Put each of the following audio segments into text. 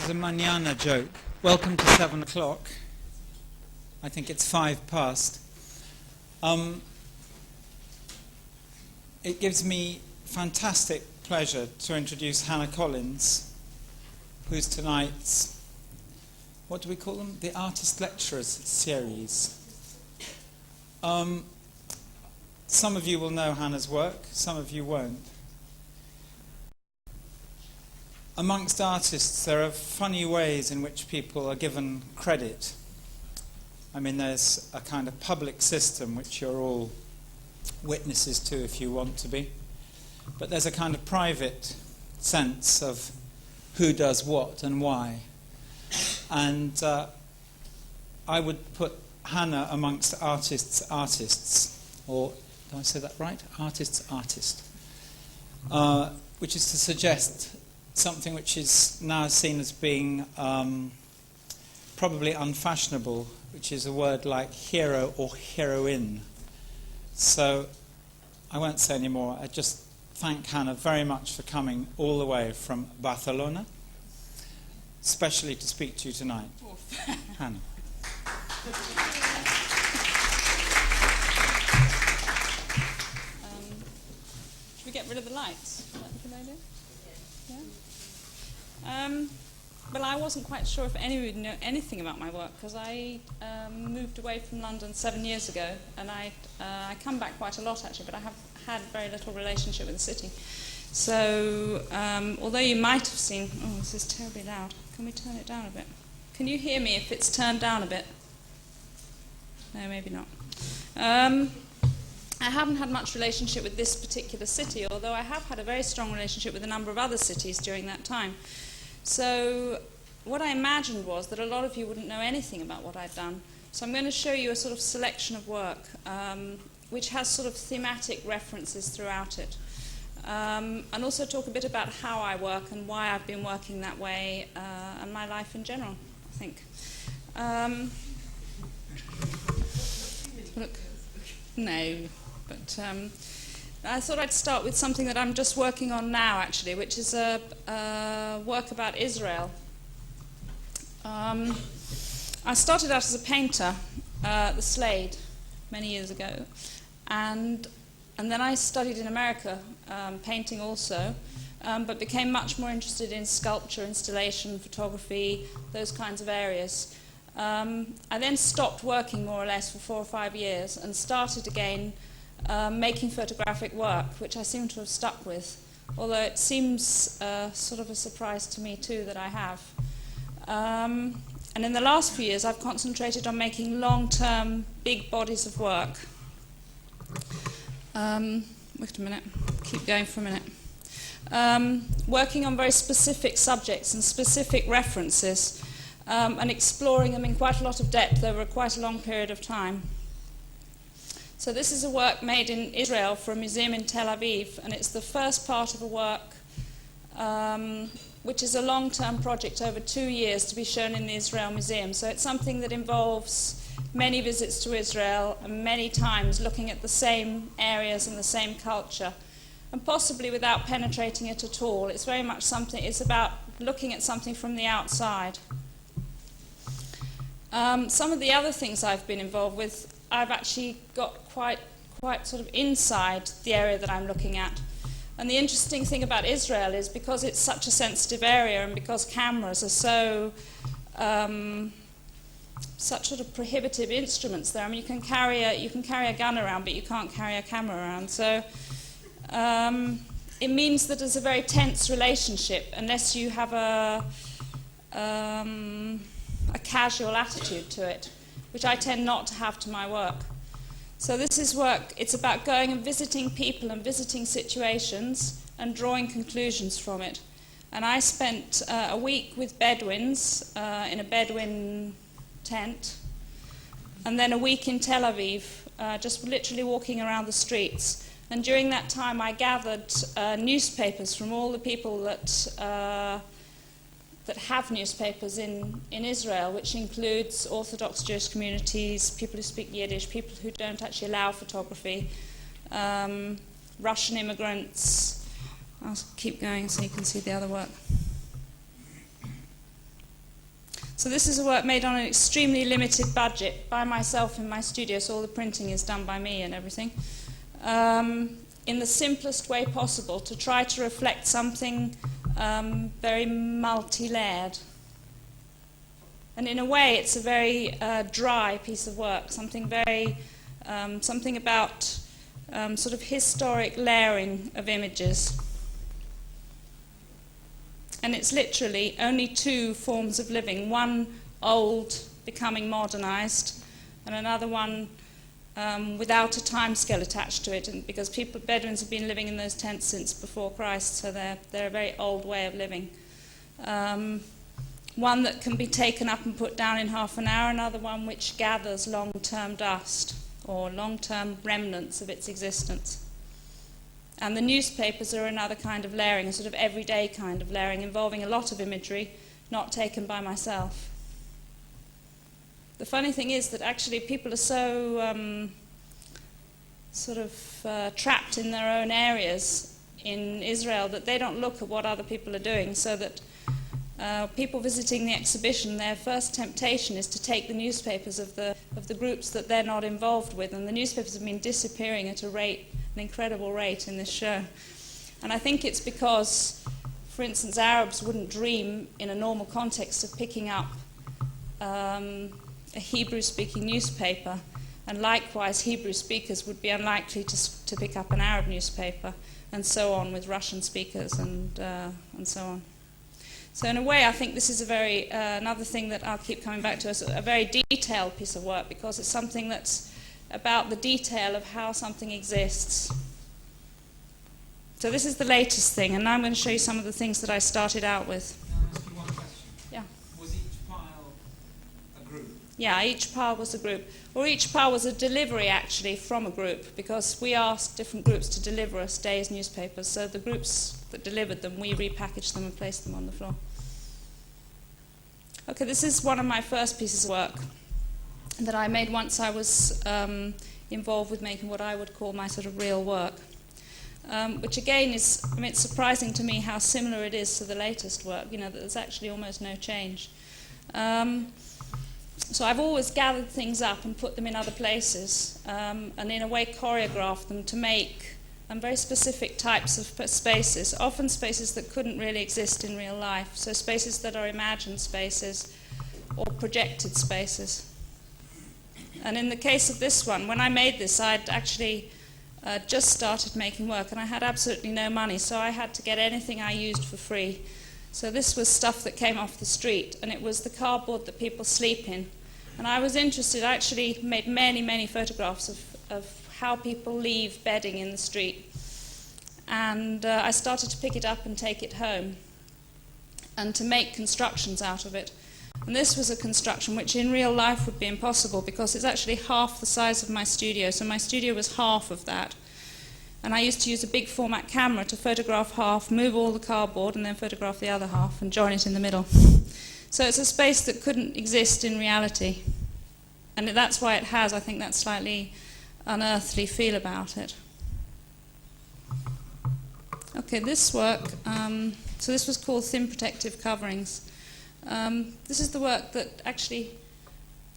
is a mañana joke. Welcome to 7 o'clock. I think it's 5 past. It gives me fantastic pleasure to introduce Hannah Collins, who's tonight's, what do we call them? The Artist Lecturers series. Some of you will know Hannah's work, some of you won't. Amongst artists, there are funny ways in which people are given credit. I mean, there's a kind of public system which you're all witnesses to if you want to be. But there's a kind of private sense of who does what and why. And I would put Hannah amongst artists, or do I say that right? Artist, which is to suggest something which is now seen as being probably unfashionable, which is a word like hero or heroine. So I won't say any more. I just thank Hannah very much for coming all the way from Barcelona, especially to speak to you tonight. Hannah. Should we get rid of the lights? Is that a good idea? Yeah? Well, I wasn't quite sure if anyone would know anything about my work because I moved away from London 7 years ago, and I come back quite a lot actually, but I have had very little relationship with the city. So, although you might have seen, oh, this is terribly loud. Can we turn it down a bit? Can you hear me if it's turned down a bit? No, maybe not. I haven't had much relationship with this particular city, although I have had a very strong relationship with a number of other cities during that time. So what I imagined was that a lot of you wouldn't know anything about what I'd done. So I'm going to show you a sort of selection of work which has sort of thematic references throughout it. And also talk a bit about how I work and why I've been working that way and my life in general, I think. Look, no, but I thought I'd start with something that I'm just working on now, actually, which is a work about Israel. I started out as a painter at the Slade many years ago, and then I studied in America, painting also, but became much more interested in sculpture, installation, photography, those kinds of areas. I then stopped working more or less for 4 or 5 years and started again making photographic work, which I seem to have stuck with, although it seems sort of a surprise to me too that I have. And in the last few years I've concentrated on making long-term big bodies of work. Wait a minute, keep going for a minute. Working on very specific subjects and specific references and exploring them in quite a lot of depth over quite a long period of time. So this is a work made in Israel for a museum in Tel Aviv, and it's the first part of a work which is a long-term project over 2 years to be shown in the Israel Museum. So it's something that involves many visits to Israel and many times looking at the same areas and the same culture, and possibly without penetrating it at all. It's very much something, it's about looking at something from the outside. Some of the other things I've been involved with, I've actually got quite sort of inside the area that I'm looking at. And the interesting thing about Israel is because it's such a sensitive area and because cameras are so such sort of prohibitive instruments there. I mean, you can carry a gun around, but you can't carry a camera around. So it means that there's a very tense relationship unless you have a casual attitude to it, which I tend not to have to my work. So this is work, it's about going and visiting people and visiting situations and drawing conclusions from it. And I spent a week with Bedouins in a Bedouin tent, and then a week in Tel Aviv, just literally walking around the streets. And during that time I gathered newspapers from all the people that have newspapers in Israel, which includes Orthodox Jewish communities, people who speak Yiddish, people who don't actually allow photography, Russian immigrants. I'll keep going so you can see the other work. So this is a work made on an extremely limited budget by myself in my studio, so all the printing is done by me and everything, in the simplest way possible to try to reflect something very multi-layered. And in a way, it's a very dry piece of work, something very, something about sort of historic layering of images. And it's literally only two forms of living, one old becoming modernized, and another one without a timescale attached to it, and because Bedouins have been living in those tents since before Christ, so they're a very old way of living. One that can be taken up and put down in half an hour, another one which gathers long-term dust or long-term remnants of its existence. And the newspapers are another kind of layering, a sort of everyday kind of layering, involving a lot of imagery, not taken by myself. The funny thing is that actually people are so trapped in their own areas in Israel that they don't look at what other people are doing, so that people visiting the exhibition, their first temptation is to take the newspapers of the groups that they're not involved with, and the newspapers have been disappearing at an incredible rate in this show. And I think it's because, for instance, Arabs wouldn't dream in a normal context of picking up a Hebrew-speaking newspaper, and likewise Hebrew speakers would be unlikely to pick up an Arab newspaper, and so on with Russian speakers and so on. So in a way, I think this is a very another thing that I'll keep coming back to as a very detailed piece of work, because it's something that's about the detail of how something exists. So this is the latest thing, and now I'm going to show you some of the things that I started out with. Can I ask you one question? Yeah. Was each pile a group? Yeah, each pile was a group. Or each pile was a delivery, actually, from a group, because we asked different groups to deliver us days' newspapers. So the groups that delivered them, we repackaged them and placed them on the floor. Okay, this is one of my first pieces of work that I made once I was involved with making what I would call my sort of real work. Which again is, I mean, it's surprising to me how similar it is to the latest work, that there's actually almost no change. So I've always gathered things up and put them in other places, and in a way choreographed them to make very specific types of spaces, often spaces that couldn't really exist in real life, so spaces that are imagined spaces or projected spaces. And in the case of this one, when I made this, I'd actually just started making work, and I had absolutely no money, so I had to get anything I used for free. So this was stuff that came off the street, and it was the cardboard that people sleep in. And I was interested, I actually made many, many photographs of how people leave bedding in the street. And I started to pick it up and take it home, and to make constructions out of it. And this was a construction which in real life would be impossible, because it's actually half the size of my studio, so my studio was half of that. And I used to use a big format camera to photograph half, move all the cardboard, and then photograph the other half and join it in the middle. So it's a space that couldn't exist in reality. And that's why it has, I think, that slightly unearthly feel about it. Okay, this work, so this was called Thin Protective Coverings. This is the work that actually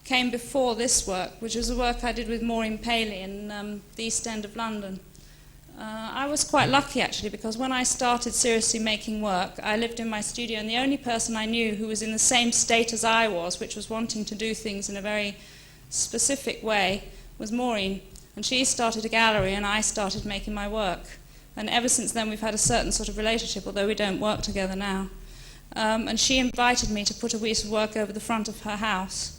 came before this work, which was a work I did with Maureen Paley in the East End of London. I was quite lucky, actually, because when I started seriously making work, I lived in my studio, and the only person I knew who was in the same state as I was, which was wanting to do things in a very specific way, was Maureen. And she started a gallery, and I started making my work. And ever since then, we've had a certain sort of relationship, although we don't work together now. And she invited me to put a piece of work over the front of her house.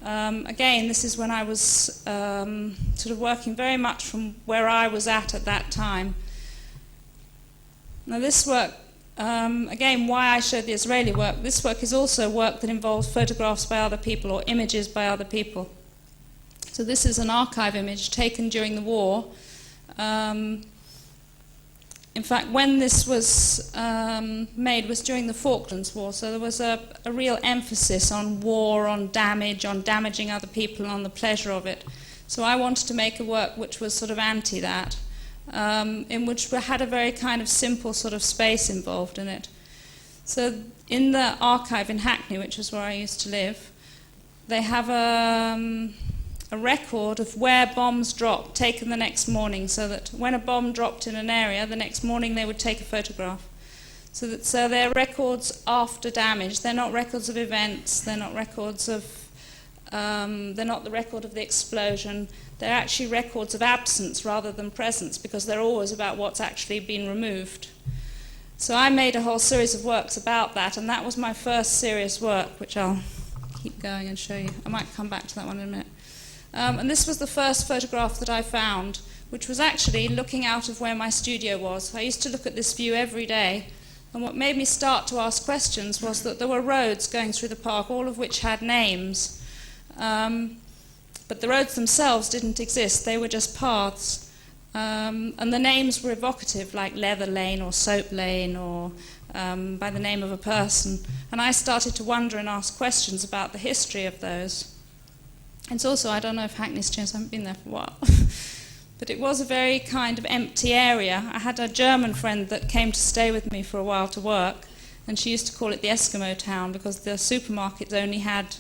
Again, this is when I was sort of working very much from where I was at that time. Now this work, again, why I showed the Israeli work, this work is also work that involves photographs by other people or images by other people. So this is an archive image taken during the war. In fact, when this was made was during the Falklands War, so there was a real emphasis on war, on damage, on damaging other people, and on the pleasure of it. So I wanted to make a work which was sort of anti that, in which we had a very kind of simple sort of space involved in it. So in the archive in Hackney, which was where I used to live, they have a record of where bombs dropped, taken the next morning, so that when a bomb dropped in an area, the next morning they would take a photograph. So they're records after damage. They're not records of events. They're not records of. They're not the record of the explosion. They're actually records of absence rather than presence, because they're always about what's actually been removed. So I made a whole series of works about that, and that was my first serious work, which I'll keep going and show you. I might come back to that one in a minute. And this was the first photograph that I found, which was actually looking out of where my studio was. I used to look at this view every day, and what made me start to ask questions was that there were roads going through the park, all of which had names. But the roads themselves didn't exist, they were just paths. And the names were evocative, like Leather Lane or Soap Lane, or by the name of a person. And I started to wonder and ask questions about the history of those. It's also, I don't know if Hackney's changed, I haven't been there for a while. But it was a very kind of empty area. I had a German friend that came to stay with me for a while to work, and she used to call it the Eskimo town, because the supermarkets only had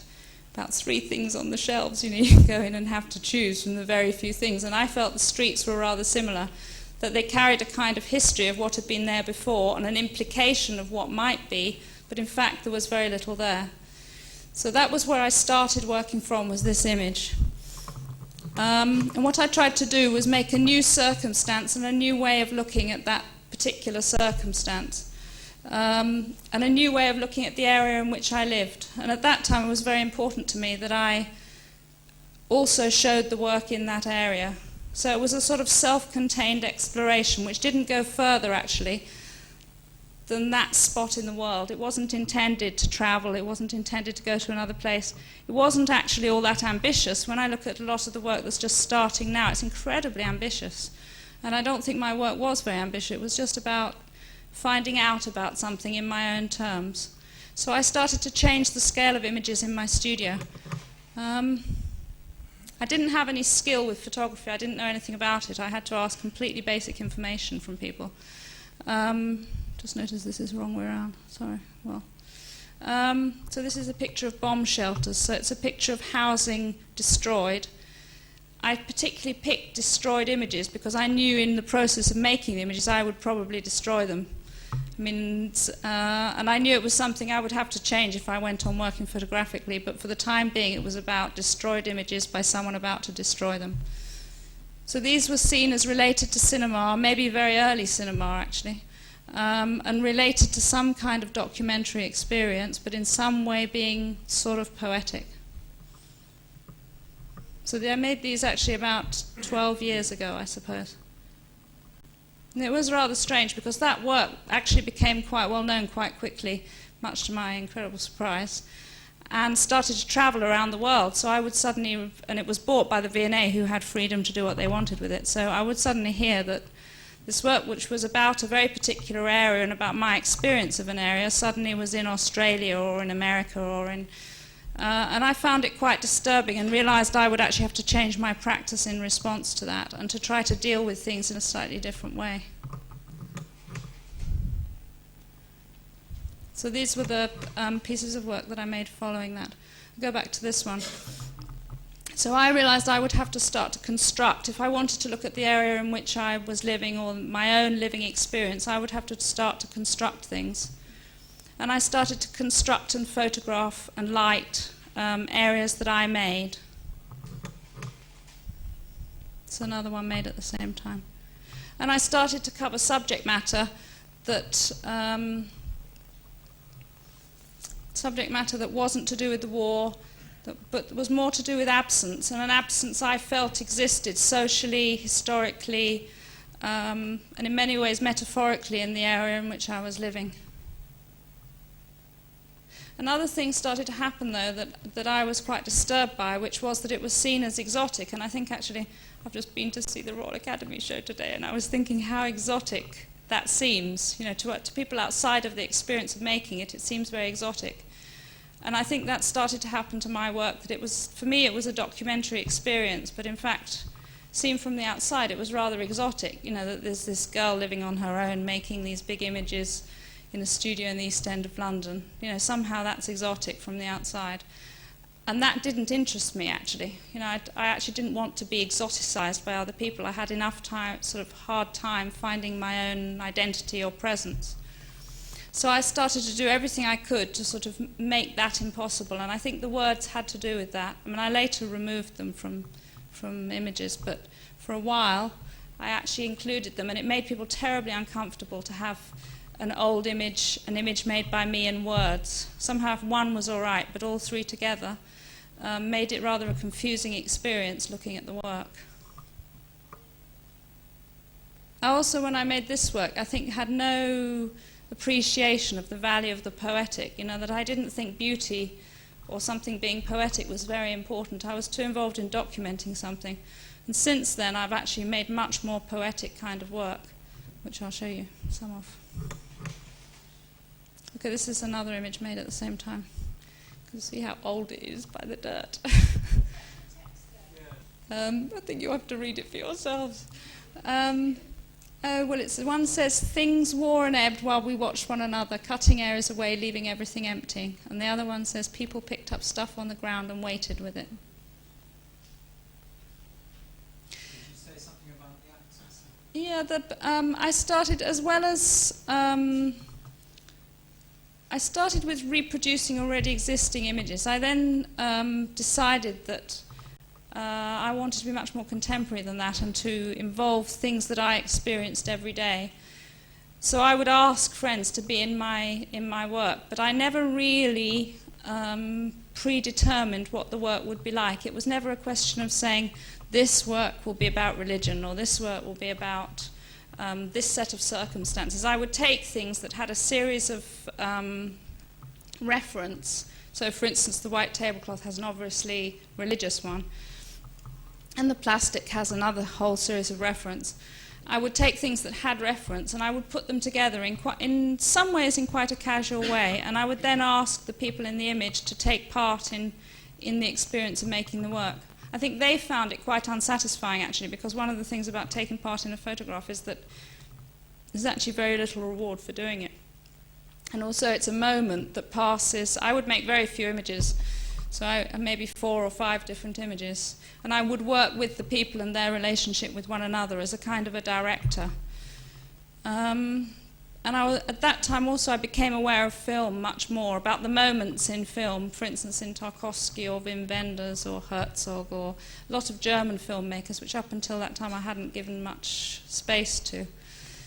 about 3 things on the shelves. You go in and have to choose from the very few things. And I felt the streets were rather similar, that they carried a kind of history of what had been there before and an implication of what might be, but in fact there was very little there. So that was where I started working from, was this image. And what I tried to do was make a new circumstance and a new way of looking at that particular circumstance. And a new way of looking at the area in which I lived. And at that time it was very important to me that I also showed the work in that area. So it was a sort of self-contained exploration, which didn't go further actually than that spot in the world. It wasn't intended to travel, it wasn't intended to go to another place. It wasn't actually all that ambitious. When I look at a lot of the work that's just starting now, it's incredibly ambitious. And I don't think my work was very ambitious. It was just about finding out about something in my own terms. So I started to change the scale of images in my studio. I didn't have any skill with photography. I didn't know anything about it. I had to ask completely basic information from people. Just notice this is the wrong way around. Sorry. Well, so this is a picture of bomb shelters. So it's a picture of housing destroyed. I particularly picked destroyed images because I knew in the process of making the images I would probably destroy them. And I knew it was something I would have to change if I went on working photographically, but for the time being it was about destroyed images by someone about to destroy them. So these were seen as related to cinema, maybe very early cinema actually, and related to some kind of documentary experience, but in some way being sort of poetic. So I made these actually about 12 years ago, I suppose. And it was rather strange because that work actually became quite well known quite quickly, much to my incredible surprise, and started to travel around the world. So I would suddenly, and it was bought by the V&A who had freedom to do what they wanted with it, so I would suddenly hear that this work, which was about a very particular area and about my experience of an area, suddenly was in Australia or in America or in... and I found it quite disturbing and realized I would actually have to change my practice in response to that and to try to deal with things in a slightly different way. So these were the pieces of work that I made following that. I'll go back to this one. So I realized I would have to start to construct. If I wanted to look at the area in which I was living or my own living experience, I would have to start to construct things. And I started to construct and photograph and light areas that I made. It's another one made at the same time. And I started to cover subject matter that wasn't to do with the war, but was more to do with absence, and an absence I felt existed socially, historically, and in many ways metaphorically in the area in which I was living. Another thing started to happen, though, that I was quite disturbed by, which was that it was seen as exotic. And I think, actually, I've just been to see the Royal Academy show today, and I was thinking how exotic that seems. You know, to people outside of the experience of making it, it seems very exotic. And I think that started to happen to my work, that it was, for me, it was a documentary experience, but in fact, seen from the outside, it was rather exotic. You know, that there's this girl living on her own, making these big images, in a studio in the East End of London. You know, somehow that's exotic from the outside. And that didn't interest me, actually. You know, I actually didn't want to be exoticized by other people. I had enough time, sort of hard time finding my own identity or presence. So I started to do everything I could to sort of make that impossible, and I think the words had to do with that. I mean, I later removed them from images, but for a while I actually included them, and it made people terribly uncomfortable to have an old image, an image made by me in words. Somehow if one was all right, but all three together made it rather a confusing experience looking at the work. I also, when I made this work, I think had no appreciation of the value of the poetic, you know, that I didn't think beauty or something being poetic was very important. I was too involved in documenting something. And since then, I've actually made much more poetic kind of work, which I'll show you some of. Okay, this is another image made at the same time. You can see how old it is by the dirt. I think you have to read it for yourselves. Well, one says, things wore and ebbed while we watched one another, cutting areas away, leaving everything empty. And the other one says, people picked up stuff on the ground and waited with it. Did you say something about the axis? Yeah, I started as well as... I started with reproducing already existing images. I then decided that I wanted to be much more contemporary than that and to involve things that I experienced every day. So I would ask friends to be in my work, but I never really predetermined what the work would be like. It was never a question of saying, this work will be about religion or this work will be about this set of circumstances. I would take things that had a series of reference. So, for instance, the white tablecloth has an obviously religious one, and the plastic has another whole series of reference. I would take things that had reference and I would put them together in some ways in quite a casual way, and I would then ask the people in the image to take part in the experience of making the work. I think they found it quite unsatisfying, actually, because one of the things about taking part in a photograph is that there's actually very little reward for doing it. And also it's a moment that passes. I would make very few images, so maybe 4 or 5 different images, and I would work with the people and their relationship with one another as a kind of a director. And at that time also I became aware of film much more, about the moments in film, for instance in Tarkovsky or Wim Wenders or Herzog or a lot of German filmmakers, which up until that time I hadn't given much space to.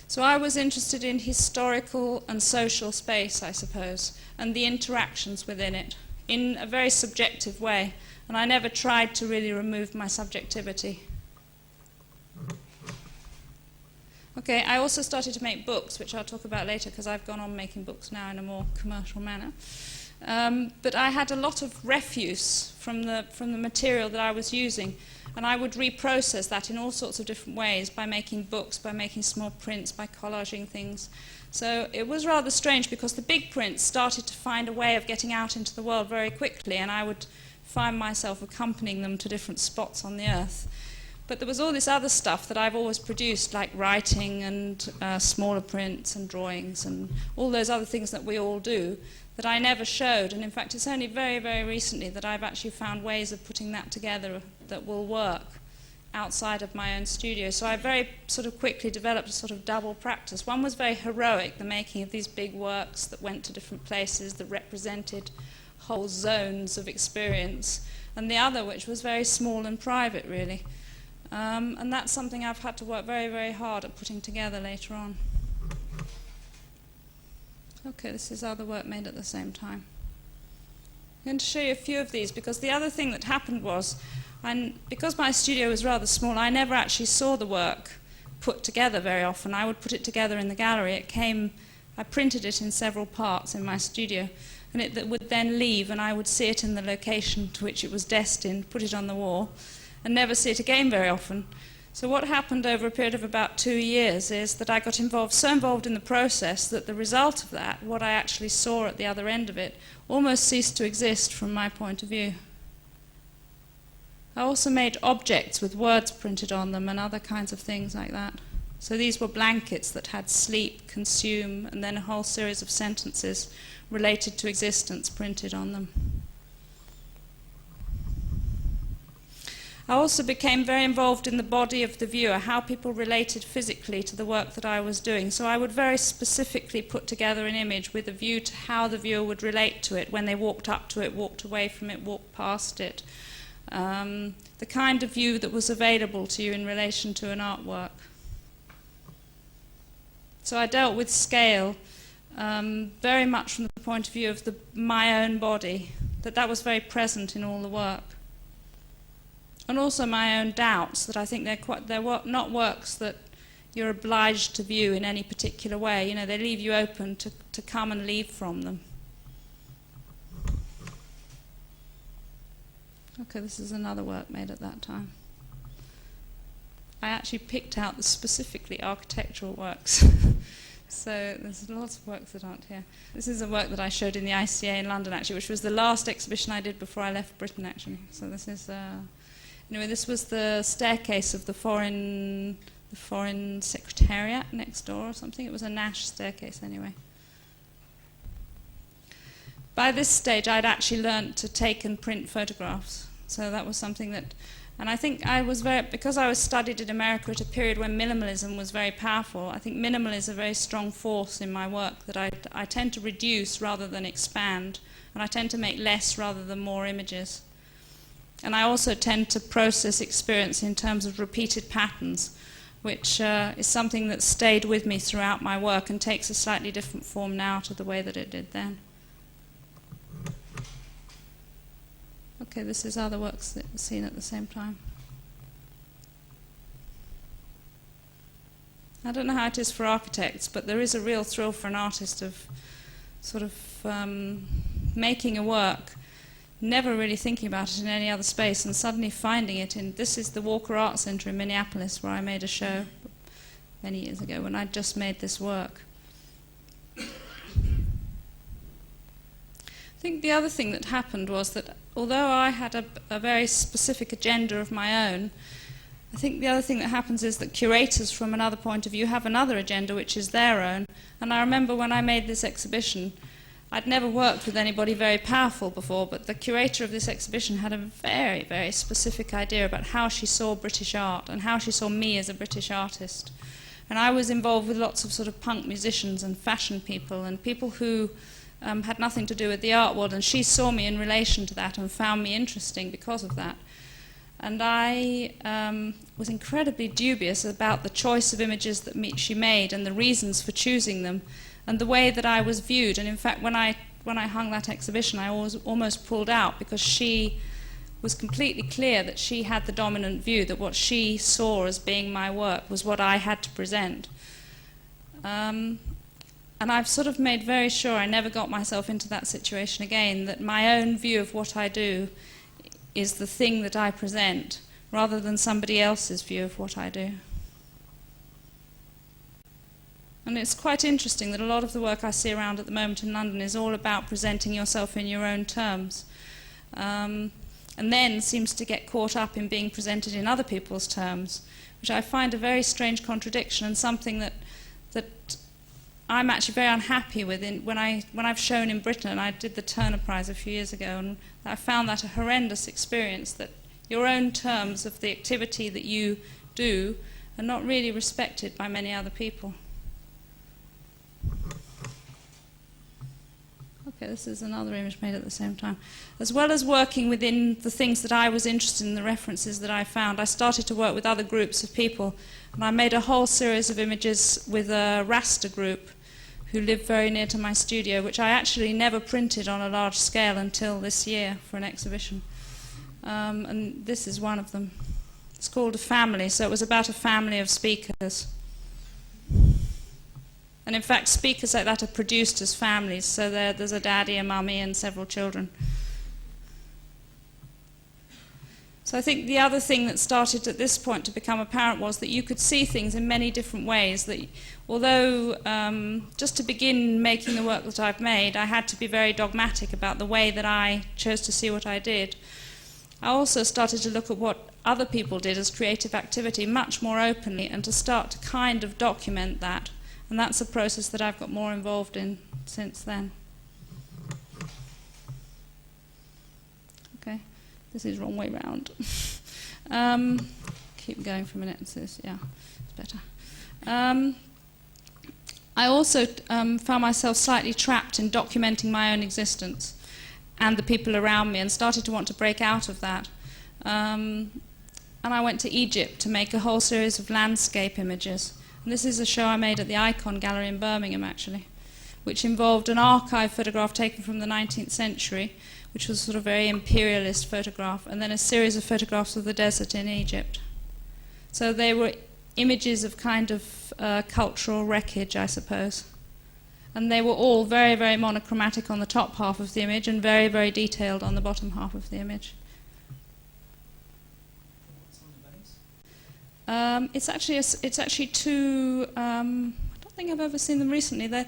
So I was interested in historical and social space, I suppose, and the interactions within it, in a very subjective way, and I never tried to really remove my subjectivity. Okay, I also started to make books, which I'll talk about later because I've gone on making books now in a more commercial manner. But I had a lot of refuse from the material that I was using, and I would reprocess that in all sorts of different ways, by making books, by making small prints, by collaging things. So it was rather strange because the big prints started to find a way of getting out into the world very quickly, and I would find myself accompanying them to different spots on the earth. But there was all this other stuff that I've always produced, like writing and smaller prints and drawings and all those other things that we all do, that I never showed. And in fact, it's only very, very recently that I've actually found ways of putting that together that will work outside of my own studio. So I very sort of quickly developed a sort of double practice. One was very heroic, the making of these big works that went to different places, that represented whole zones of experience. And the other, which was very small and private, really. And that's something I've had to work very, very hard at putting together later on. Okay, this is other work made at the same time. I'm going to show you a few of these, because the other thing that happened was, because my studio was rather small, I never actually saw the work put together very often. I would put it together in the gallery. I printed it in several parts in my studio, and it would then leave, and I would see it in the location to which it was destined, put it on the wall, and never see it again very often. So what happened over a period of about 2 years is that I got so involved in the process that the result of that, what I actually saw at the other end of it, almost ceased to exist from my point of view. I also made objects with words printed on them and other kinds of things like that. So these were blankets that had sleep, consume, and then a whole series of sentences related to existence printed on them. I also became very involved in the body of the viewer, how people related physically to the work that I was doing. So I would very specifically put together an image with a view to how the viewer would relate to it when they walked up to it, walked away from it, walked past it. The kind of view that was available to you in relation to an artwork. So I dealt with scale very much from the point of view of my own body, that was very present in all the work. And also my own doubts, that I think they're not works that you're obliged to view in any particular way. You know, they leave you open to come and leave from them. Okay, this is another work made at that time. I actually picked out the specifically architectural works. So there's lots of works that aren't here. This is a work that I showed in the ICA in London, actually, which was the last exhibition I did before I left Britain, actually. So this is... Anyway, this was the staircase of the foreign secretariat next door or something. It was a Nash staircase anyway. By this stage, I'd actually learnt to take and print photographs. So that was something that... And I think because I was studied in America at a period when minimalism was very powerful, I think minimal is a very strong force in my work, that I tend to reduce rather than expand, and I tend to make less rather than more images. And I also tend to process experience in terms of repeated patterns, which is something that stayed with me throughout my work and takes a slightly different form now to the way that it did then. Okay, this is other works that were seen at the same time. I don't know how it is for architects, but there is a real thrill for an artist of sort of making a work, never really thinking about it in any other space, and suddenly finding it in... This is the Walker Art Center in Minneapolis, where I made a show many years ago when I'd just made this work. I think the other thing that happened was that although I had a very specific agenda of my own, I think the other thing that happens is that curators from another point of view have another agenda which is their own. And I remember when I made this exhibition, I'd never worked with anybody very powerful before, but the curator of this exhibition had a very, very specific idea about how she saw British art and how she saw me as a British artist. And I was involved with lots of sort of punk musicians and fashion people and people who had nothing to do with the art world, and she saw me in relation to that and found me interesting because of that. And I was incredibly dubious about the choice of images that she made and the reasons for choosing them and the way that I was viewed. And in fact, when I hung that exhibition, I almost pulled out because she was completely clear that she had the dominant view, that what she saw as being my work was what I had to present. And I've sort of made very sure I never got myself into that situation again, that my own view of what I do is the thing that I present, rather than somebody else's view of what I do. And it's quite interesting that a lot of the work I see around at the moment in London is all about presenting yourself in your own terms, and then seems to get caught up in being presented in other people's terms, which I find a very strange contradiction and something that I'm actually very unhappy with. When I've shown in Britain, and I did the Turner Prize a few years ago, and I found that a horrendous experience, that your own terms of the activity that you do are not really respected by many other people. Okay, this is another image made at the same time. As well as working within the things that I was interested in, the references that I found, I started to work with other groups of people, and I made a whole series of images with a Rasta group who lived very near to my studio, which I actually never printed on a large scale until this year for an exhibition. And this is one of them. It's called A Family, so it was about a family of speakers. And in fact, speakers like that are produced as families, so there's a daddy, a mummy, and several children. So I think the other thing that started at this point to become apparent was that you could see things in many different ways, that although just to begin making the work that I've made, I had to be very dogmatic about the way that I chose to see what I did. I also started to look at what other people did as creative activity much more openly and to start to kind of document that. And that's a process that I've got more involved in since then. Okay, this is the wrong way round. Keep going for a minute. Yeah, it's better. I also found myself slightly trapped in documenting my own existence and the people around me, and started to want to break out of that. And I went to Egypt to make a whole series of landscape images. And this is a show I made at the Icon Gallery in Birmingham, actually, which involved an archive photograph taken from the 19th century, which was sort of a very imperialist photograph, and then a series of photographs of the desert in Egypt. So they were images of kind of cultural wreckage, I suppose. And they were all very, very monochromatic on the top half of the image and very, very detailed on the bottom half of the image. It's actually two. I don't think I've ever seen them recently. They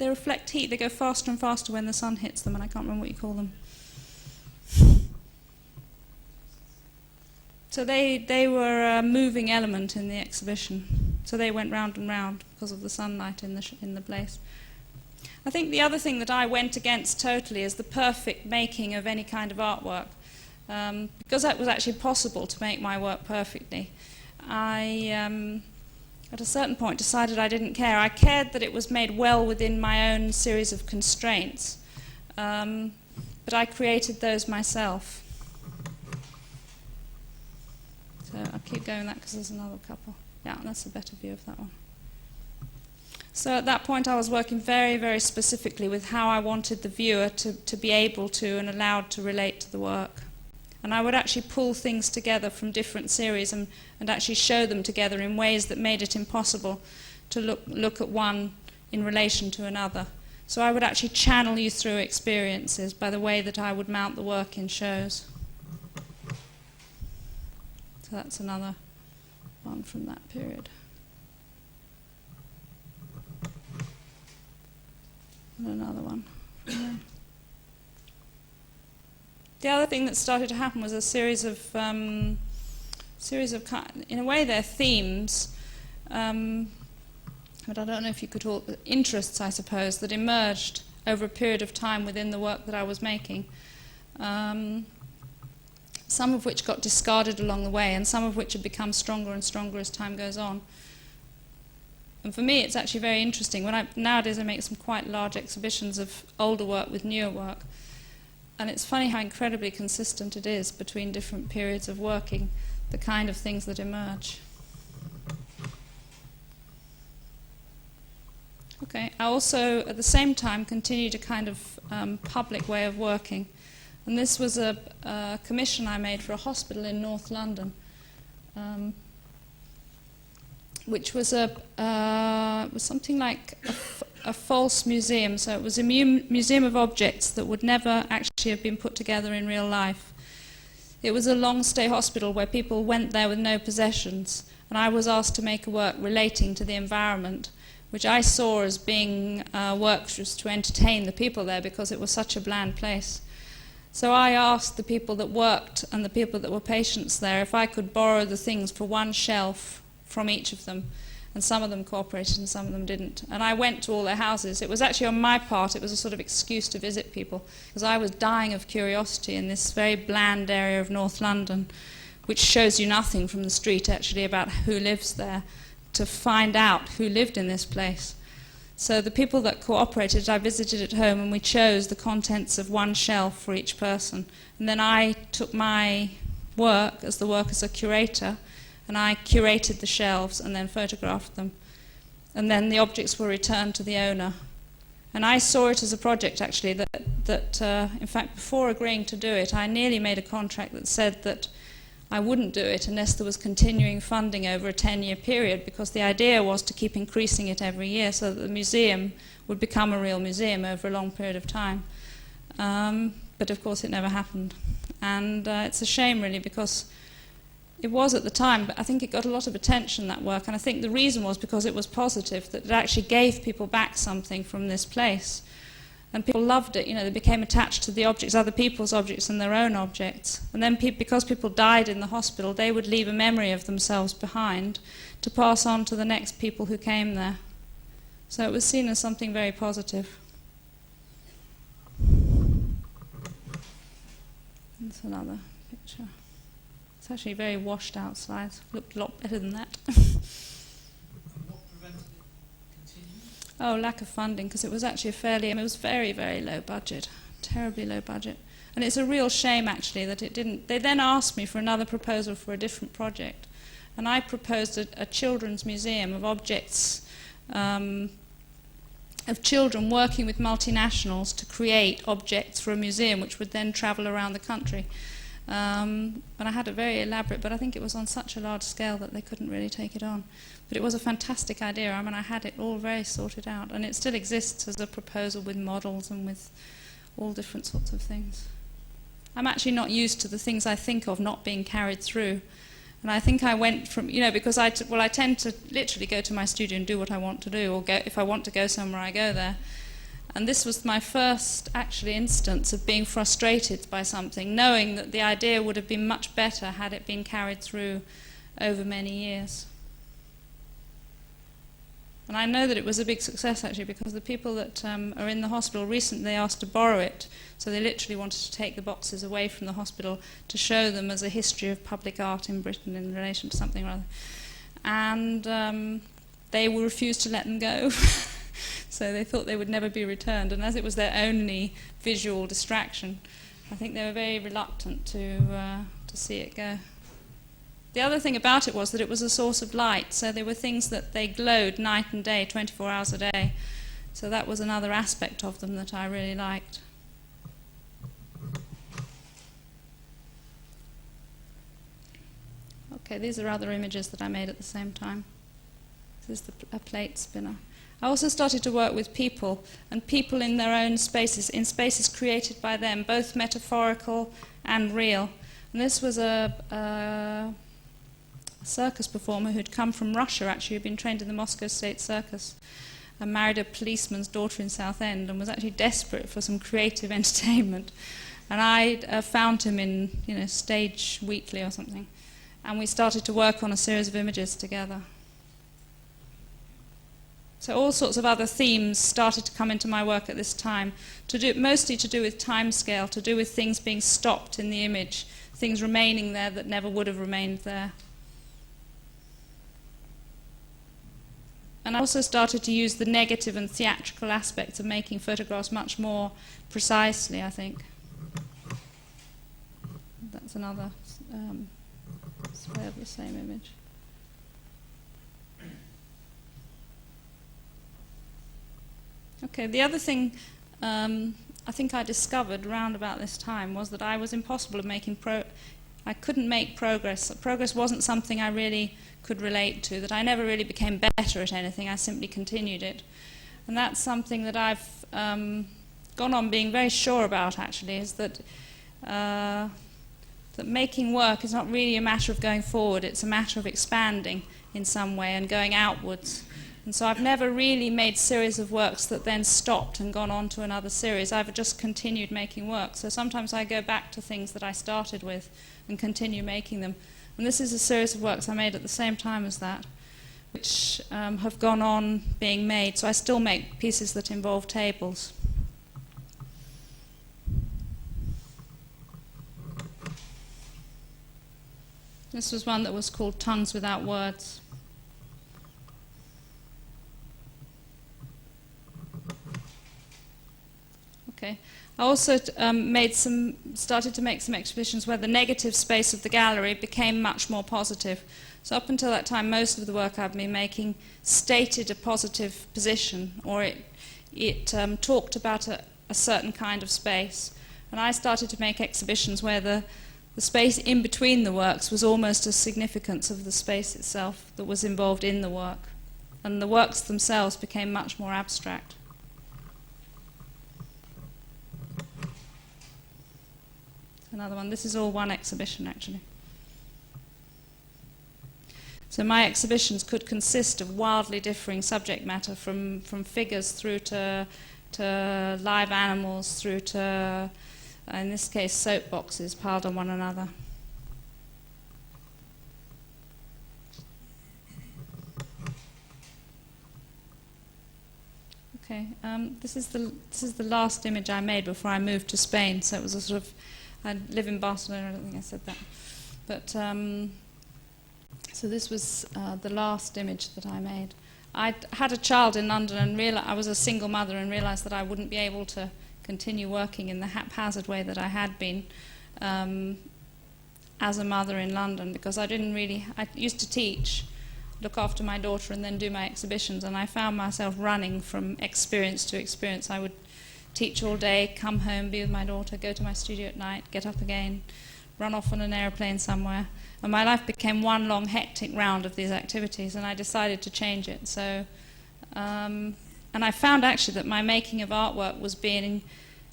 reflect heat. They go faster and faster when the sun hits them, and I can't remember what you call them. So they were a moving element in the exhibition. So they went round and round because of the sunlight in the place. I think the other thing that I went against totally is the perfect making of any kind of artwork. Because it was actually possible to make my work perfectly, I, at a certain point, decided I didn't care. I cared that it was made well within my own series of constraints, but I created those myself. So I'll keep going with that because there's another couple. Yeah, that's a better view of that one. So at that point I was working very, very specifically with how I wanted the viewer to be able to and allowed to relate to the work. And I would actually pull things together from different series and actually show them together in ways that made it impossible to look at one in relation to another. So I would actually channel you through experiences by the way that I would mount the work in shows. So that's another one from that period. And another one from there. The other thing that started to happen was a series of in a way they're themes, but I don't know if you could call it interests, I suppose, that emerged over a period of time within the work that I was making. Some of which got discarded along the way, and some of which have become stronger and stronger as time goes on. And for me, it's actually very interesting. Nowadays I make some quite large exhibitions of older work with newer work. And it's funny how incredibly consistent it is between different periods of working, the kind of things that emerge. Okay, I also, at the same time, continued a kind of public way of working. And this was a commission I made for a hospital in North London, which was was something like a false museum. So it was a museum of objects that would never actually have been put together in real life. It was a long-stay hospital where people went there with no possessions, and I was asked to make a work relating to the environment, which I saw as being work just to entertain the people there because it was such a bland place. So I asked the people that worked and the people that were patients there if I could borrow the things for one shelf from each of them. And some of them cooperated and some of them didn't. And I went to all their houses. It was actually on my part, it was a sort of excuse to visit people, because I was dying of curiosity in this very bland area of North London, which shows you nothing from the street actually about who lives there, to find out who lived in this place. So the people that cooperated, I visited at home, and we chose the contents of one shelf for each person. And then I took my work as a curator, and I curated the shelves and then photographed them. And then the objects were returned to the owner. And I saw it as a project, actually, that in fact, before agreeing to do it, I nearly made a contract that said that I wouldn't do it unless there was continuing funding over a 10-year period, because the idea was to keep increasing it every year so that the museum would become a real museum over a long period of time. But of course it never happened. And it's a shame, really, because it was at the time, but I think it got a lot of attention, that work, and I think the reason was because it was positive, that it actually gave people back something from this place. And people loved it, they became attached to the objects, other people's objects and their own objects. And then because people died in the hospital, they would leave a memory of themselves behind to pass on to the next people who came there. So it was seen as something very positive. That's another picture. It's actually a very washed out slide. Looked a lot better than that. Oh, lack of funding, because it was actually it was very, very low budget, terribly low budget. And it's a real shame, actually, that it didn't. They then asked me for another proposal for a different project. And I proposed a children's museum of objects, of children working with multinationals to create objects for a museum, which would then travel around the country. And I had a very elaborate, but I think it was on such a large scale that they couldn't really take it on. But it was a fantastic idea. I mean, I had it all very sorted out, and it still exists as a proposal with models and with all different sorts of things. I'm actually not used to the things I think of not being carried through. And I think I went from, because I tend to literally go to my studio and do what I want to do, or if I want to go somewhere, I go there. And this was my first, actually, instance of being frustrated by something, knowing that the idea would have been much better had it been carried through over many years. And I know that it was a big success, actually, because the people that are in the hospital recently asked to borrow it. So they literally wanted to take the boxes away from the hospital to show them as a history of public art in Britain in relation to something or other. And they refused to let them go. So they thought they would never be returned. And as it was their only visual distraction, I think they were very reluctant to see it go. The other thing about it was that it was a source of light, so there were things that they glowed night and day, 24 hours a day. So that was another aspect of them that I really liked. Okay, these are other images that I made at the same time. This is a plate spinner. I also started to work with people, and people in their own spaces, in spaces created by them, both metaphorical and real. And this was a circus performer who'd come from Russia, actually, who'd been trained in the Moscow State Circus, and married a policeman's daughter in Southend, and was actually desperate for some creative entertainment. And I found him in, Stage Weekly or something, and we started to work on a series of images together. So all sorts of other themes started to come into my work at this time, mostly to do with timescale, to do with things being stopped in the image, things remaining there that never would have remained there. And I also started to use the negative and theatrical aspects of making photographs much more precisely, I think. That's another display of the same image. Okay, the other thing I think I discovered around about this time was that I was impossible at making I couldn't make progress. Progress wasn't something I really could relate to, that I never really became better at anything, I simply continued it. And that's something that I've gone on being very sure about, actually, is that that making work is not really a matter of going forward, it's a matter of expanding in some way and going outwards. And so I've never really made series of works that then stopped and gone on to another series. I've just continued making work. So sometimes I go back to things that I started with and continue making them. And this is a series of works I made at the same time as that, which have gone on being made. So I still make pieces that involve tables. This was one that was called Tongues Without Words. Okay. I also started to make some exhibitions where the negative space of the gallery became much more positive. So up until that time, most of the work I've been making stated a positive position, or it talked about a certain kind of space. And I started to make exhibitions where the space in between the works was almost a significance of the space itself that was involved in the work. And the works themselves became much more abstract. Another one. This is all one exhibition, actually. So my exhibitions could consist of wildly differing subject matter, from figures through to to live animals, through to, in this case, soap boxes piled on one another. Okay, this is the last image I made before I moved to Spain. So it was a sort of, I live in Barcelona. I don't think I said that, but so this was the last image that I made. I had a child in London and I was a single mother and realised that I wouldn't be able to continue working in the haphazard way that I had been as a mother in London, because I used to teach, look after my daughter and then do my exhibitions, and I found myself running from experience to experience. I would teach all day, come home, be with my daughter, go to my studio at night, get up again, run off on an aeroplane somewhere. And my life became one long hectic round of these activities, and I decided to change it. So, and I found actually that my making of artwork was being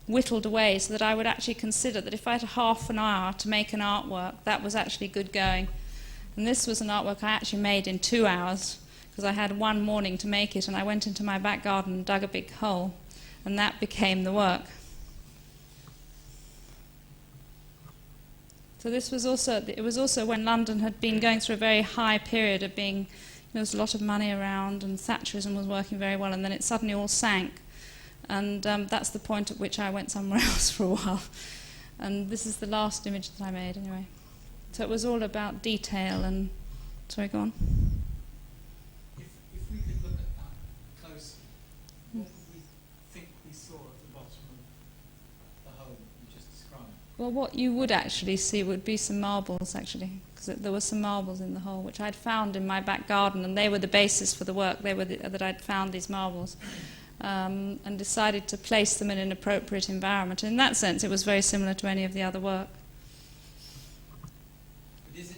whittled away, so that I would actually consider that if I had half an hour to make an artwork, that was actually good going. And this was an artwork I actually made in 2 hours, because I had one morning to make it, and I went into my back garden and dug a big hole, and that became the work. So this was also when London had been going through a very high period of being, there was a lot of money around and Thatcherism was working very well, and then it suddenly all sank. And that's the point at which I went somewhere else for a while. And this is the last image that I made anyway. So it was all about detail and, sorry, go on. If we could look at that closely, what would we think we saw at the bottom of the hole you just described? Well, what you would actually see would be some marbles, actually, because there were some marbles in the hole, which I'd found in my back garden, and they were the basis for the work. They were that I'd found these marbles, and decided to place them in an appropriate environment. In that sense, it was very similar to any of the other work. But is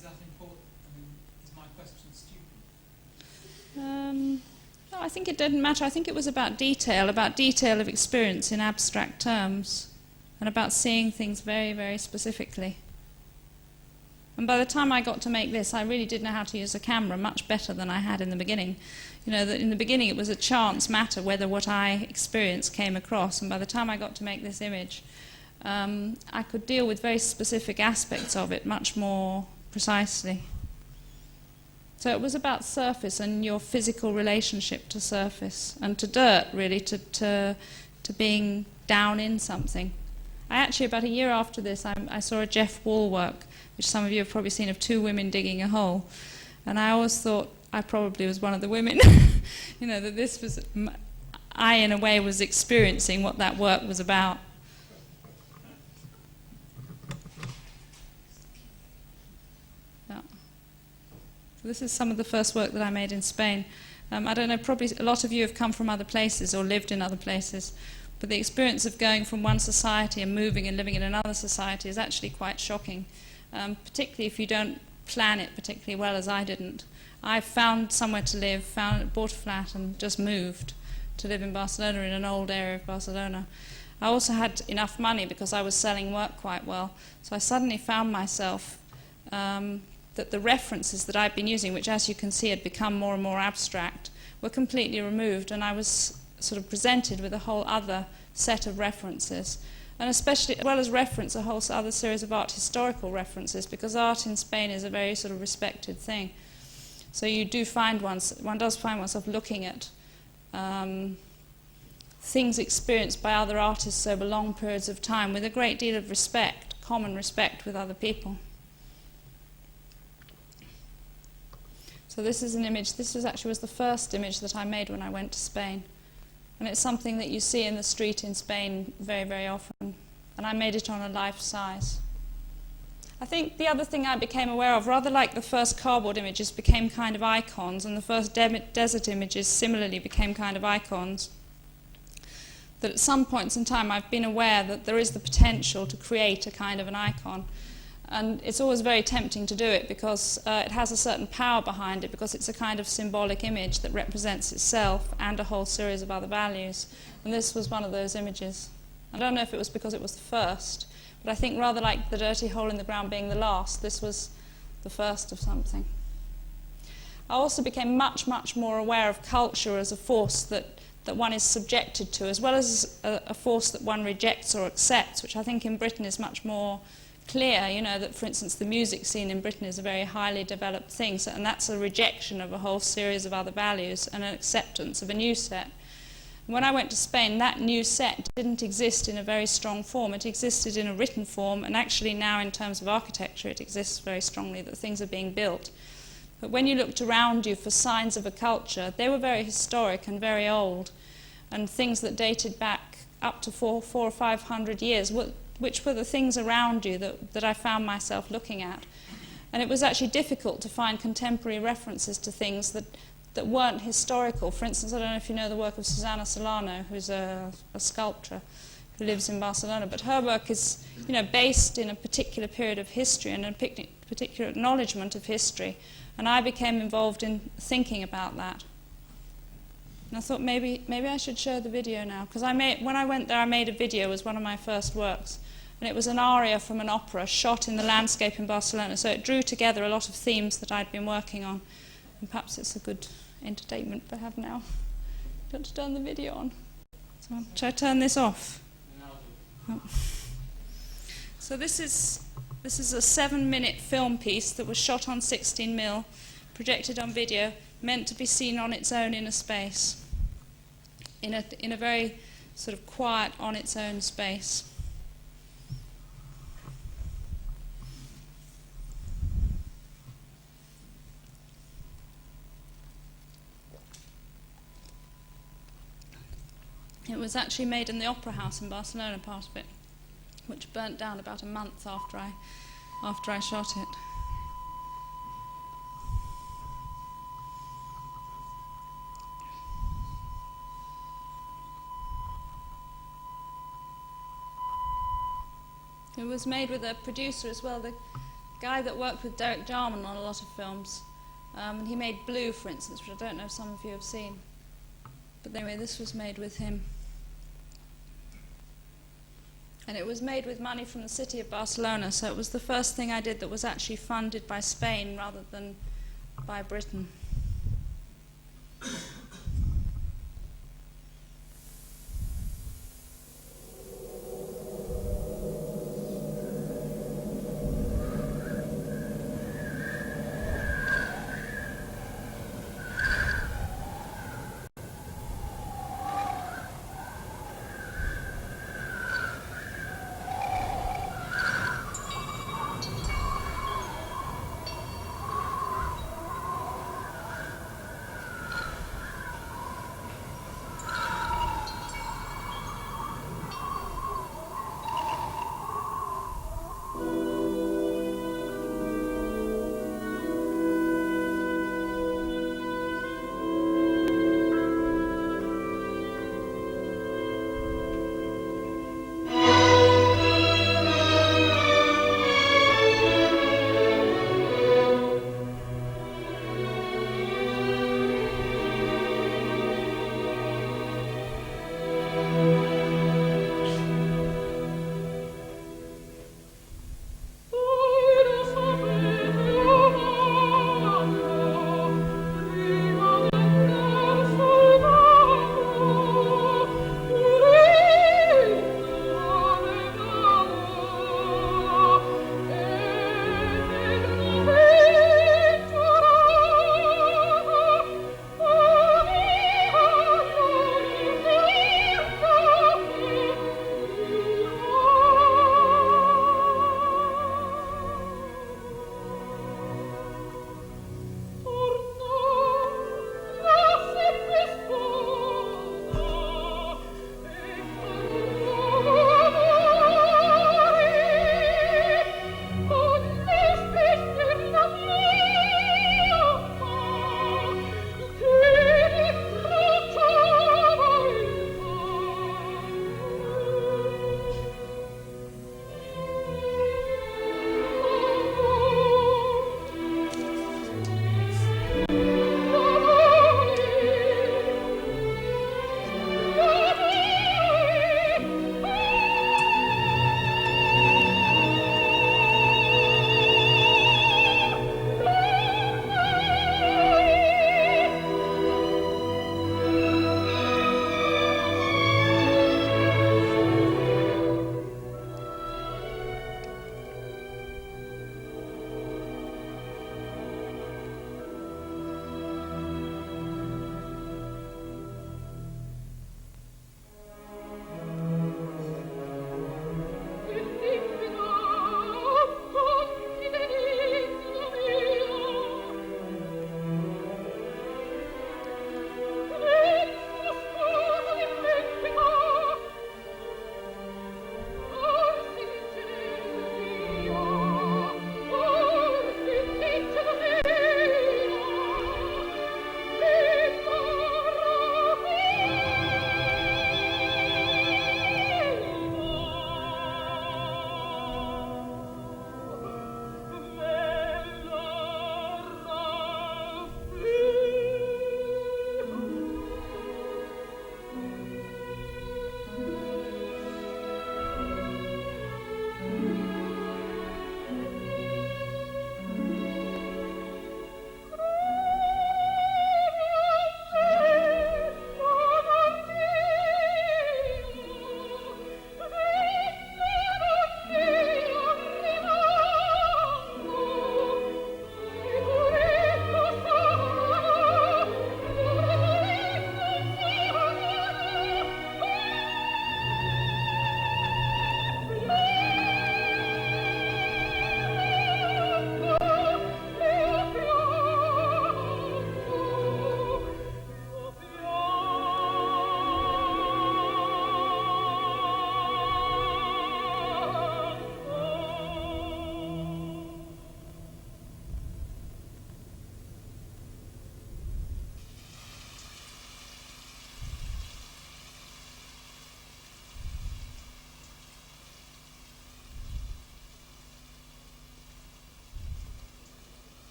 that important? I mean, is my question stupid? No, I think it didn't matter. I think it was about detail of experience in abstract terms, and about seeing things very, very specifically. And by the time I got to make this, I really did know how to use a camera much better than I had in the beginning. You know, that in the beginning it was a chance matter whether what I experienced came across, and by the time I got to make this image, I could deal with very specific aspects of it much more precisely. So it was about surface and your physical relationship to surface, and to dirt, really, to being down in something. I actually, about a year after this, I saw a Jeff Wall work, which some of you have probably seen, of two women digging a hole. And I always thought I probably was one of the women. You know, that this was, I in a way was experiencing what that work was about. Yeah. So this is some of the first work that I made in Spain. I don't know, probably a lot of you have come from other places or lived in other places. But the experience of going from one society and moving and living in another society is actually quite shocking, particularly if you don't plan it particularly well, as I didn't. I found somewhere to live, bought a flat and just moved to live in Barcelona, in an old area of Barcelona. I also had enough money because I was selling work quite well, so I suddenly found myself that the references that I'd been using, which as you can see had become more and more abstract, were completely removed, and I was sort of presented with a whole other set of references, and especially, as well as reference, a whole other series of art historical references, because art in Spain is a very sort of respected thing. So you do find one does find oneself looking at things experienced by other artists over long periods of time with a great deal of respect, common respect with other people. So this is an image, this actually was the first image that I made when I went to Spain. And it's something that you see in the street in Spain very, very often. And I made it on a life size. I think the other thing I became aware of, rather like the first cardboard images became kind of icons, and the first desert images similarly became kind of icons, that at some points in time I've been aware that there is the potential to create a kind of an icon. And it's always very tempting to do it because it has a certain power behind it, because it's a kind of symbolic image that represents itself and a whole series of other values. And this was one of those images. I don't know if it was because it was the first, but I think rather like the dirty hole in the ground being the last, this was the first of something. I also became much, much more aware of culture as a force that that one is subjected to, as well as a force that one rejects or accepts, which I think in Britain is much more clear. You know, that, for instance, the music scene in Britain is a very highly developed thing, and that's a rejection of a whole series of other values and an acceptance of a new set. When I went to Spain, that new set didn't exist in a very strong form. It existed in a written form, and actually now in terms of architecture it exists very strongly, that things are being built. But when you looked around you for signs of a culture, they were very historic and very old, and things that dated back up to 400 or 500 years, which were the things around you that I found myself looking at. And it was actually difficult to find contemporary references to things that weren't historical. For instance, I don't know if you know the work of Susana Solano, who's a sculptor who lives in Barcelona, but her work is, you know, based in a particular period of history and a particular acknowledgement of history. And I became involved in thinking about that. And I thought maybe I should show the video now, because when I went there I made a video as one of my first works, and it was an aria from an opera shot in the landscape in Barcelona, so it drew together a lot of themes that I'd been working on, and perhaps it's a good entertainment to have now. Got to turn the video on. So should I turn this off? Oh. So this is a 7-minute film piece that was shot on 16mm, projected on video, meant to be seen on its own in a space, in a very sort of quiet, on its own space. It was actually made in the Opera House in Barcelona, part of it, which burnt down about a month after I shot it. It was made with a producer as well, the guy that worked with Derek Jarman on a lot of films. And he made Blue, for instance, which I don't know if some of you have seen. But anyway, this was made with him. And it was made with money from the city of Barcelona, so it was the first thing I did that was actually funded by Spain rather than by Britain.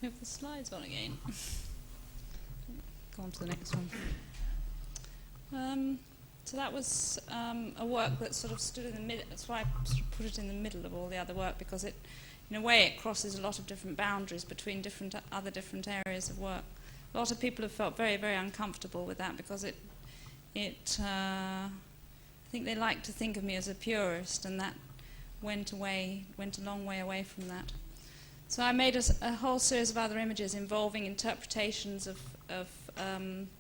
We have the slides on again. Go on to the next one. So that was a work that sort of stood in the middle. That's why I sort of put it in the middle of all the other work, because it, in a way, it crosses a lot of different boundaries between different areas of work. A lot of people have felt very, very uncomfortable with that, because I think they like to think of me as a purist, and that went a long way away from that. So I made a whole series of other images involving interpretations of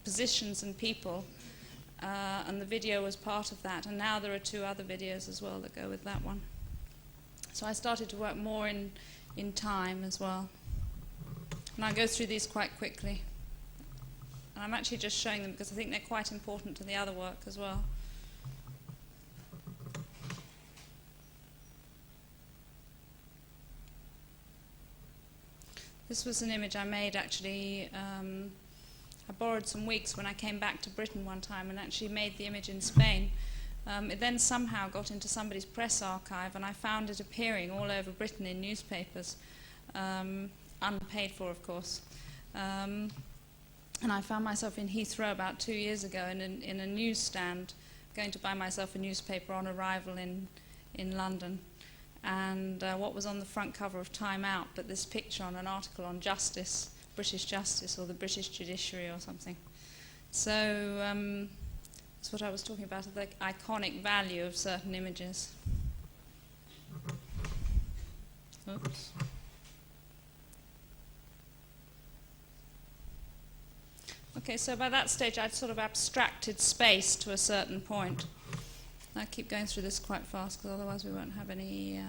positions and people, and the video was part of that. And now there are 2 other videos as well that go with that one. So I started to work more in time as well. And I'll go through these quite quickly. And I'm actually just showing them because I think they're quite important to the other work as well. This was an image I made actually. I borrowed some wigs when I came back to Britain one time and actually made the image in Spain. It then somehow got into somebody's press archive, and I found it appearing all over Britain in newspapers, unpaid for, of course. And I found myself in Heathrow about 2 years ago in a newsstand, going to buy myself a newspaper on arrival in London. And what was on the front cover of Time Out but this picture on an article on justice, British justice, or the British judiciary or something. So that's what I was talking about, the iconic value of certain images. Oops. Okay, so by that stage I'd sort of abstracted space to a certain point. I keep going through this quite fast because otherwise we won't have any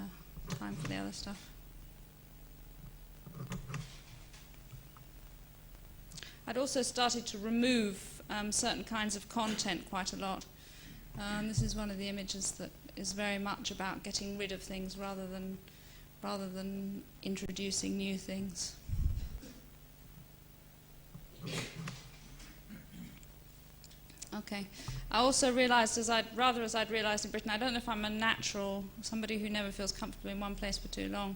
time for the other stuff. I'd also started to remove certain kinds of content quite a lot. This is one of the images that is very much about getting rid of things rather than introducing new things. Okay. I also realised, as I'd realised in Britain, I don't know if I'm a natural, somebody who never feels comfortable in one place for too long,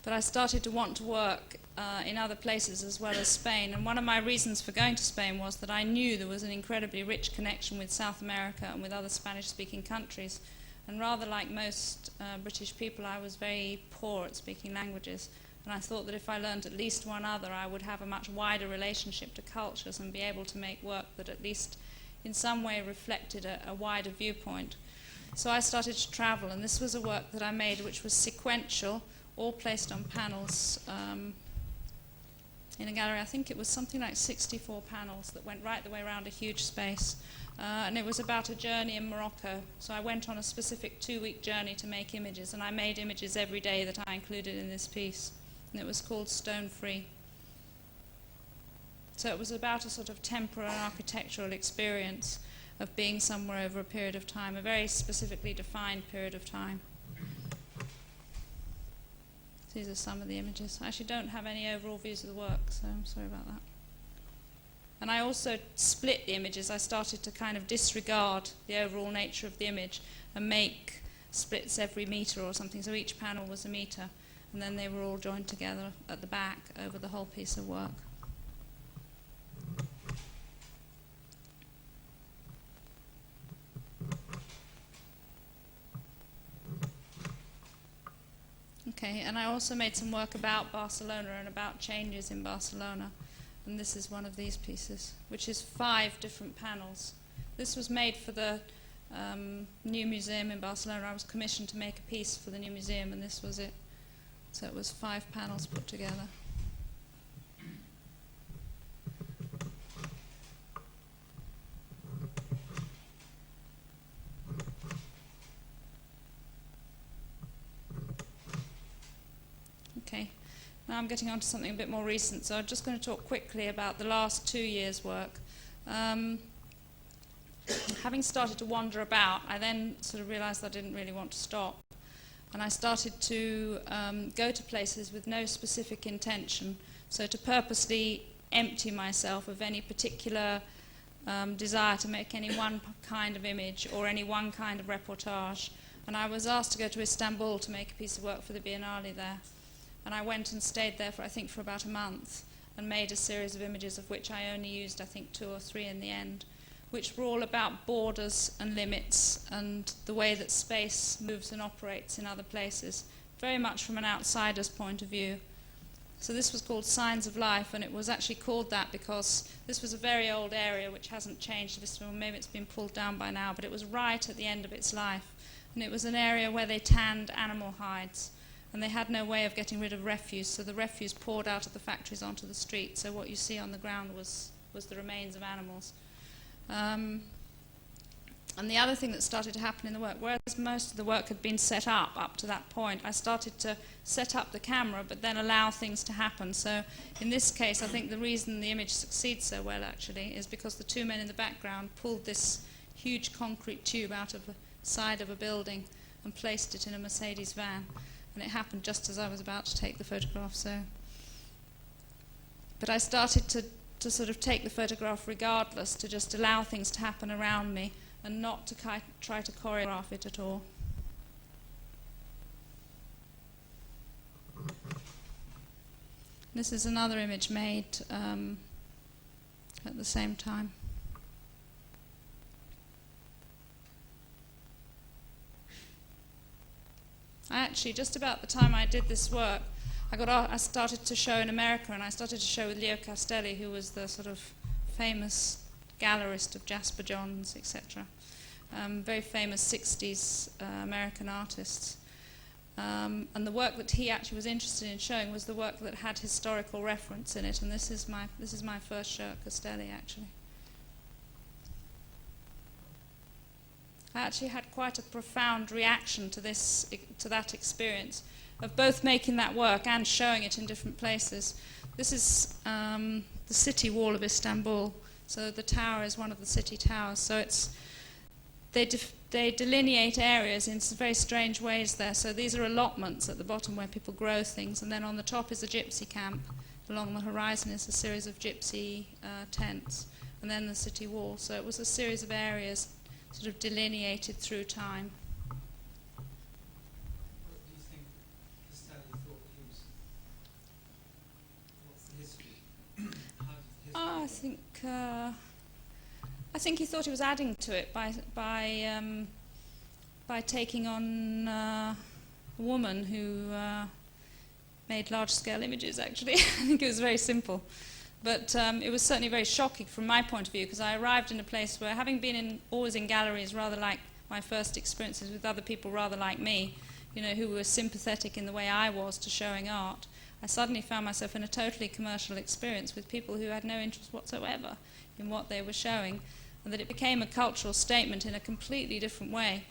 but I started to want to work in other places as well as Spain. And one of my reasons for going to Spain was that I knew there was an incredibly rich connection with South America and with other Spanish-speaking countries. And rather like most British people, I was very poor at speaking languages. And I thought that if I learned at least one other, I would have a much wider relationship to cultures and be able to make work that at least in some way reflected a wider viewpoint. So I started to travel, and this was a work that I made which was sequential, all placed on panels in a gallery. I think it was something like 64 panels that went right the way around a huge space. And it was about a journey in Morocco. So I went on a specific 2-week journey to make images, and I made images every day that I included in this piece. And it was called Stone Free. So it was about a sort of temporal and architectural experience of being somewhere over a period of time, a very specifically defined period of time. These are some of the images. I actually don't have any overall views of the work, so I'm sorry about that. And I also split the images. I started to kind of disregard the overall nature of the image and make splits every metre or something, so each panel was a metre, and then they were all joined together at the back over the whole piece of work. Okay, and I also made some work about Barcelona and about changes in Barcelona. And this is one of these pieces, which is 5 different panels. This was made for the new museum in Barcelona. I was commissioned to make a piece for the new museum, and this was it. So it was 5 panels put together. Okay, now I'm getting on to something a bit more recent, so I'm just going to talk quickly about the last 2 years' work. Having started to wander about, I then sort of realised I didn't really want to stop, and I started to go to places with no specific intention, so to purposely empty myself of any particular desire to make any one kind of image or any one kind of reportage. And I was asked to go to Istanbul to make a piece of work for the Biennale there. And I went and stayed there for, I think, for about a month and made a series of images, of which I only used, I think, 2 or 3 in the end, which were all about borders and limits and the way that space moves and operates in other places, very much from an outsider's point of view. So this was called Signs of Life, and it was actually called that because this was a very old area which hasn't changed. Maybe it's been pulled down by now, but it was right at the end of its life. And it was an area where they tanned animal hides, and they had no way of getting rid of refuse, so the refuse poured out of the factories onto the street. So what you see on the ground was the remains of animals. And the other thing that started to happen in the work, whereas most of the work had been set up to that point, I started to set up the camera but then allow things to happen. So in this case, I think the reason the image succeeds so well, actually, is because the 2 men in the background pulled this huge concrete tube out of the side of a building and placed it in a Mercedes van. And it happened just as I was about to take the photograph. But I started to sort of take the photograph regardless, to just allow things to happen around me, and not to try to choreograph it at all. This is another image made at the same time. I actually, just about the time I did this work, I started to show in America, and I started to show with Leo Castelli, who was the sort of famous gallerist of Jasper Johns, etc. Very famous 60s American artists. And the work that he actually was interested in showing was the work that had historical reference in it, and this is my first show at Castelli, actually. I actually had quite a profound reaction to that experience of both making that work and showing it in different places. This is the city wall of Istanbul. So the tower is one of the city towers. So they delineate areas in some very strange ways there. So these are allotments at the bottom where people grow things, and then on the top is a gypsy camp. Along the horizon is a series of gypsy tents, and then the city wall. So it was a series of areas sort of delineated through time. What do you think Castelli thought he was? What's the history? How did the history I think he thought he was adding to it by taking on a woman who made large-scale images, actually. I think it was very simple. But it was certainly very shocking from my point of view, because I arrived in a place where, having been always in galleries rather like my first experiences with other people rather like me, who were sympathetic in the way I was to showing art, I suddenly found myself in a totally commercial experience with people who had no interest whatsoever in what they were showing, and that it became a cultural statement in a completely different way.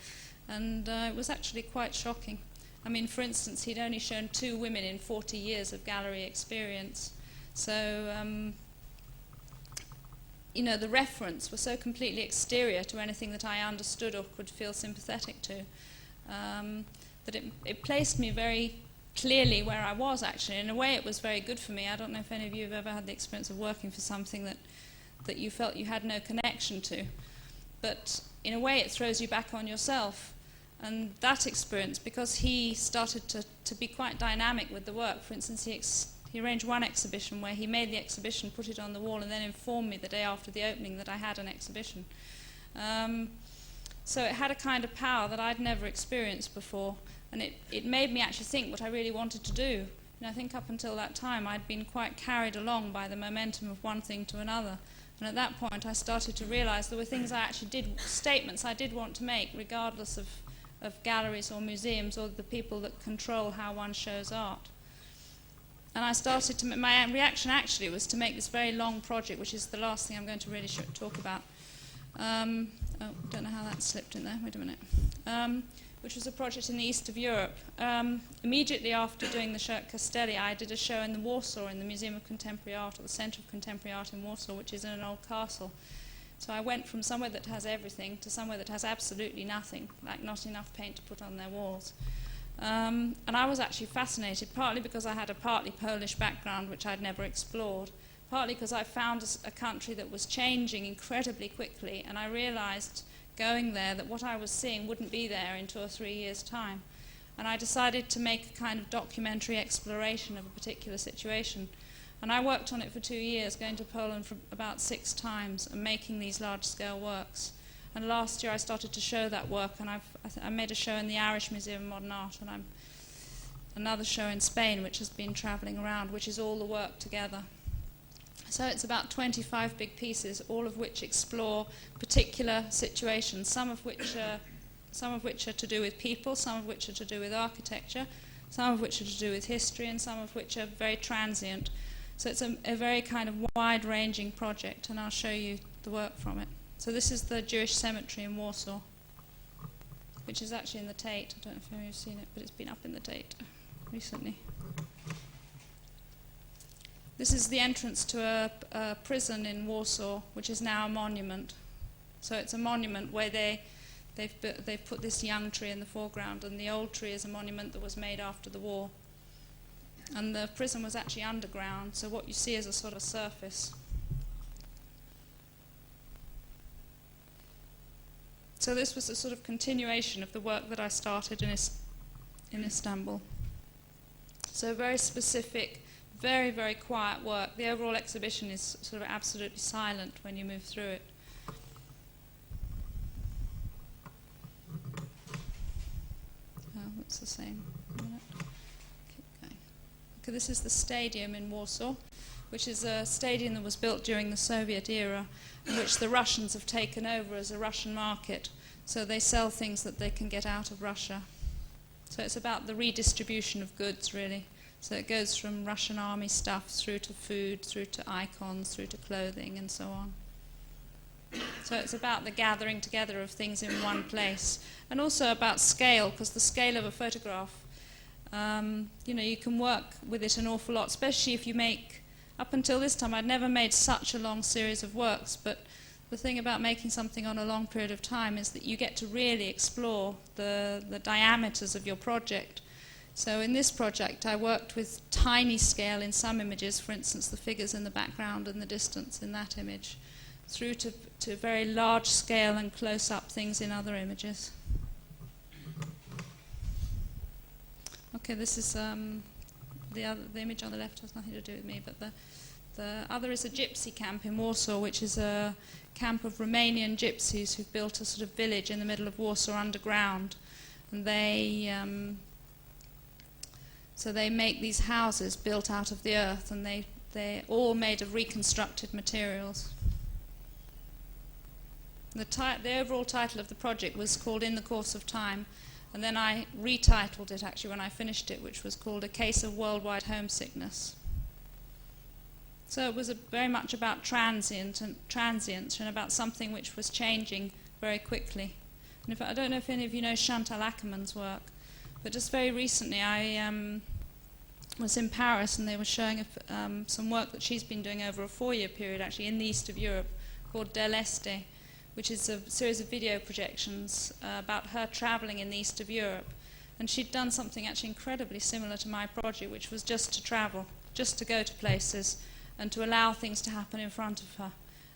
And it was actually quite shocking. I mean, for instance, he'd only shown 2 women in 40 years of gallery experience. So, the reference was so completely exterior to anything that I understood or could feel sympathetic to, that it placed me very clearly where I was, actually. In a way, it was very good for me. I don't know if any of you have ever had the experience of working for something that you felt you had no connection to. But in a way, it throws you back on yourself. And that experience, because he started to be quite dynamic with the work. For instance, he arranged one exhibition where he made the exhibition, put it on the wall, and then informed me the day after the opening that I had an exhibition. So it had a kind of power that I'd never experienced before, and it made me actually think what I really wanted to do. I think up until that time I'd been quite carried along by the momentum of one thing to another, and at that point I started to realize there were things I actually did, statements I did want to make, regardless of galleries or museums or the people that control how one shows art. And I started to, my reaction actually was to make this very long project, which is the last thing I'm going to really talk about. Don't know how that slipped in there, wait a minute. Which was a project in the east of Europe. Immediately after doing the show at Castelli, I did a show in Warsaw, in the Museum of Contemporary Art, or the Centre of Contemporary Art in Warsaw, which is in an old castle. So I went from somewhere that has everything to somewhere that has absolutely nothing, like not enough paint to put on their walls. And I was actually fascinated, partly because I had a partly Polish background, which I'd never explored, partly because I found a country that was changing incredibly quickly, and I realized going there that what I was seeing wouldn't be there in 2 or 3 years' time. And I decided to make a kind of documentary exploration of a particular situation. And I worked on it for 2 years, going to Poland for about 6 times and making these large-scale works. And last year I started to show that work, and I made a show in the Irish Museum of Modern Art, and another show in Spain, which has been travelling around, which is all the work together. So it's about 25 big pieces, all of which explore particular situations, some of which are to do with people, some of which are to do with architecture, some of which are to do with history, and some of which are very transient. So it's a very kind of wide-ranging project, and I'll show you the work from it. So this is the Jewish cemetery in Warsaw, which is actually in the Tate. I don't know if you've seen it, but it's been up in the Tate recently. This is the entrance to a prison in Warsaw, which is now a monument. So it's a monument where they've put this young tree in the foreground, and the old tree is a monument that was made after the war. And the prison was actually underground, so what you see is a sort of surface. So this was a sort of continuation of the work that I started in Istanbul. So very specific, very, very quiet work. The overall exhibition is sort of absolutely silent when you move through it. Oh, it's the same. Keep going. Okay, this is the stadium in Warsaw, which is a stadium that was built during the Soviet era, in which the Russians have taken over as a Russian market. So they sell things that they can get out of Russia. So it's about the redistribution of goods, really. So it goes from Russian army stuff through to food, through to icons, through to clothing, and so on. So it's about the gathering together of things in one place. And also about scale, because the scale of a photograph, you can work with it an awful lot, especially if you make, up until this time, I'd never made such a long series of works, but the thing about making something on a long period of time is that you get to really explore the diameters of your project. So in this project, I worked with tiny scale in some images, for instance, the figures in the background and the distance in that image, through to very large scale and close-up things in other images. Okay, this is the image on the left has nothing to do with me, but the other is a gypsy camp in Warsaw, which is a camp of Romanian gypsies who've built a sort of village in the middle of Warsaw underground. And so they make these houses built out of the earth, and they're all made of reconstructed materials. The overall title of the project was called In the Course of Time, and then I retitled it actually when I finished it, which was called A Case of Worldwide Homesickness. So it was very much about transience and about something which was changing very quickly. And I don't know if any of you know Chantal Ackermann's work, but just very recently I was in Paris, and they were showing some work that she's been doing over a 4-year period actually in the east of Europe called Del Este, which is a series of video projections about her travelling in the east of Europe. And she'd done something actually incredibly similar to my project, which was just to travel, just to go to places and to allow things to happen in front of her.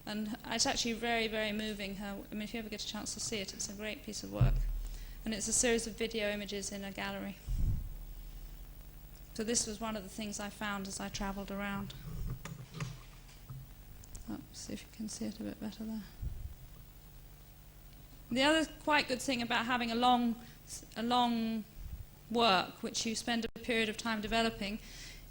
And it's actually very, very moving. If you ever get a chance to see it, it's a great piece of work. And it's a series of video images in a gallery. So this was one of the things I found as I travelled around. See if you can see it a bit better there. The other quite good thing about having a long work, which you spend a period of time developing,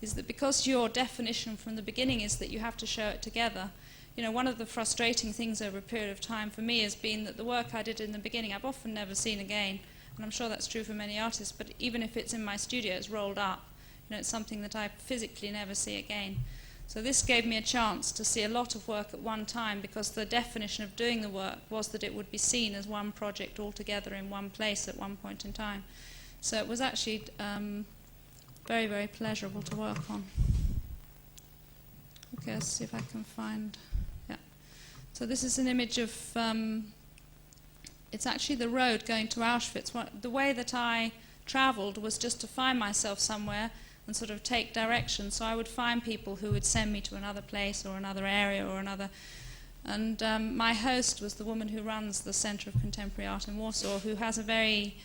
is that because your definition from the beginning is that you have to show it together, one of the frustrating things over a period of time for me has been that the work I did in the beginning I've often never seen again, and I'm sure that's true for many artists, but even if it's in my studio, it's rolled up. It's something that I physically never see again. So this gave me a chance to see a lot of work at one time, because the definition of doing the work was that it would be seen as one project altogether in one place at one point in time. So it was actually very, very pleasurable to work on. Okay, let's see if I can find... Yeah. So this is an image of... it's actually the road going to Auschwitz. The way that I travelled was just to find myself somewhere and sort of take direction. So I would find people who would send me to another place or another area or another. And my host was the woman who runs the Centre of Contemporary Art in Warsaw, who has a very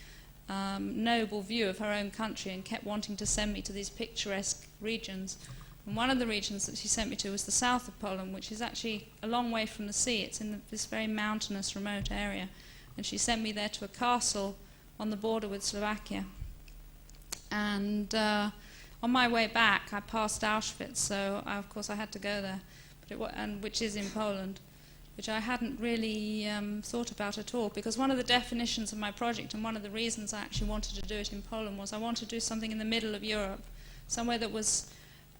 noble view of her own country and kept wanting to send me to these picturesque regions. And one of the regions that she sent me to was the south of Poland, which is actually a long way from the sea. It's in this very mountainous, remote area. And she sent me there to a castle on the border with Slovakia. And on my way back, I passed Auschwitz, so of course I had to go there, which is in Poland, which I hadn't really thought about at all, because one of the definitions of my project and one of the reasons I actually wanted to do it in Poland was I wanted to do something in the middle of Europe, somewhere that was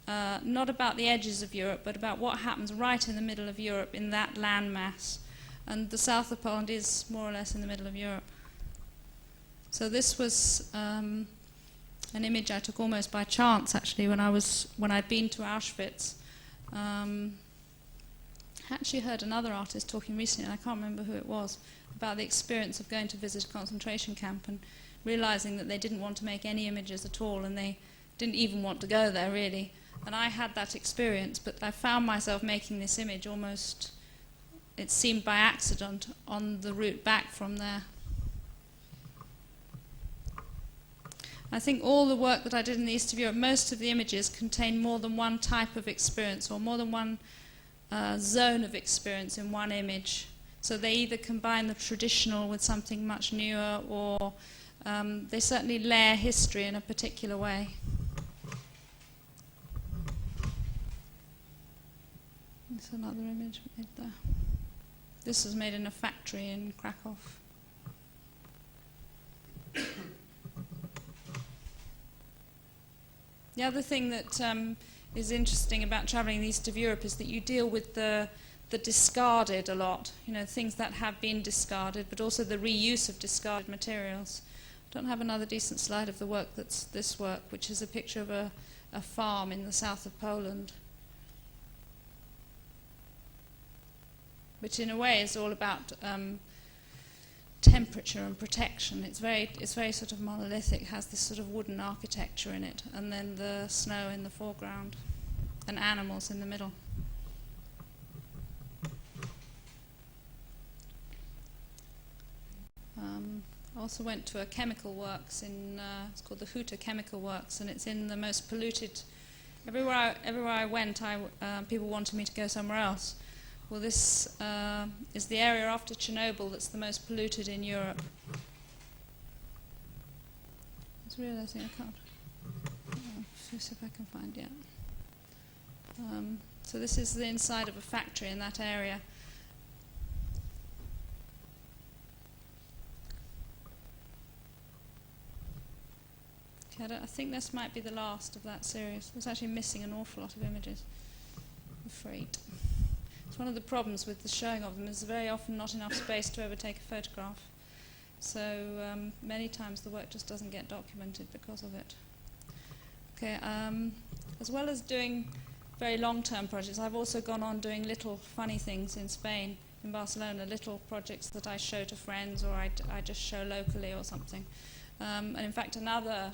not about the edges of Europe, but about what happens right in the middle of Europe in that landmass. And the south of Poland is more or less in the middle of Europe. So this was an image I took almost by chance, actually, when I'd been to Auschwitz. I actually heard another artist talking recently, and I can't remember who it was, about the experience of going to visit a concentration camp and realizing that they didn't want to make any images at all, and they didn't even want to go there, really. And I had that experience, but I found myself making this image almost, it seemed by accident, on the route back from there. I think all the work that I did in the east of Europe, most of the images contain more than one type of experience or more than one zone of experience in one image. So they either combine the traditional with something much newer, or they certainly layer history in a particular way. There's another image made there. This was made in a factory in Krakow. The other thing that is interesting about travelling east of Europe is that you deal with the discarded a lot, things that have been discarded, but also the reuse of discarded materials. I don't have another decent slide of the work that's this work, which is a picture of a farm in the south of Poland, which in a way is all about temperature and protection. It's very sort of monolithic, has this sort of wooden architecture in it, and then the snow in the foreground and animals in the middle. I also went to a chemical works it's called the Huta Chemical Works, and it's in the most polluted. Everywhere I went, people wanted me to go somewhere else. Well, this is the area after Chernobyl that's the most polluted in Europe. I was realising I can't. See if I can find it. So this is the inside of a factory in that area. Okay, I think this might be the last of that series. It's actually missing an awful lot of images, I'm afraid. It's one of the problems with the showing of them is very often not enough space to ever take a photograph. So many times the work just doesn't get documented because of it. Okay, as well as doing very long-term projects, I've also gone on doing little funny things in Spain, in Barcelona, little projects that I show to friends or I just show locally or something. And in fact, another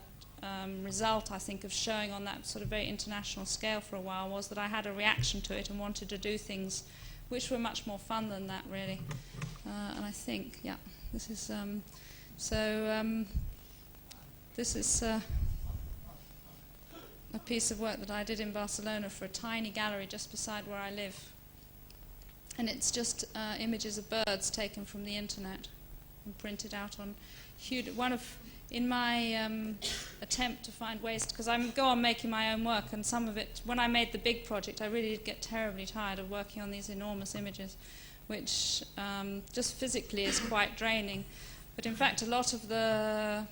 result, I think, of showing on that sort of very international scale for a while was that I had a reaction to it and wanted to do things which were much more fun than that, really. And I think, yeah, this is this is a piece of work that I did in Barcelona for a tiny gallery just beside where I live. And it's just images of birds taken from the internet and printed out on huge. In my attempt to find ways, because I go on making my own work, and some of it, when I made the big project, I really did get terribly tired of working on these enormous images, which just physically is quite draining. But in fact, a lot of the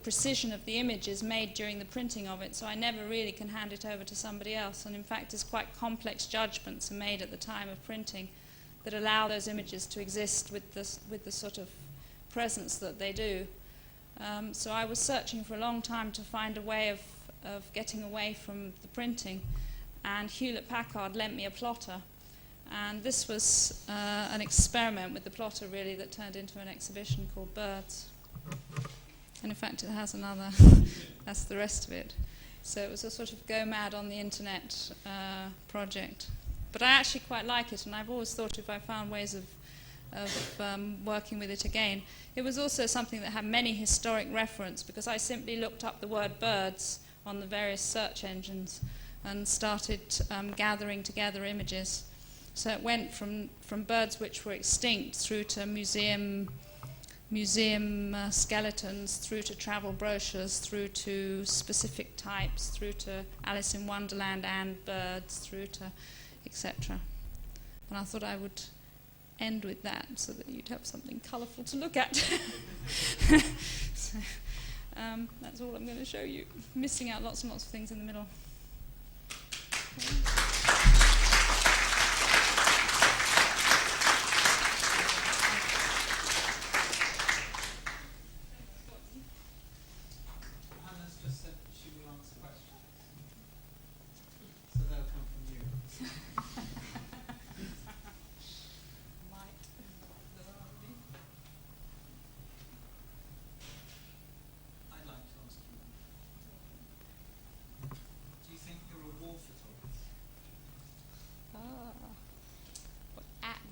precision of the image is made during the printing of it, so I never really can hand it over to somebody else. And in fact, there's quite complex judgments made at the time of printing that allow those images to exist with the sort of presence that they do. So I was searching for a long time to find a way of getting away from the printing, and Hewlett-Packard lent me a plotter, and this was an experiment with the plotter, really, that turned into an exhibition called Birds. And in fact it has another, that's the rest of it. So it was a sort of go mad on the internet project. But I actually quite like it, and I've always thought if I found ways of working with it again. It was also something that had many historic reference, because I simply looked up the word birds on the various search engines and started gathering together images. So it went from birds which were extinct through to museum skeletons, through to travel brochures, through to specific types, through to Alice in Wonderland and birds, through to etc. And I thought I would end with that so that you'd have something colourful to look at. So, that's all I'm going to show you. Missing out lots and lots of things in the middle.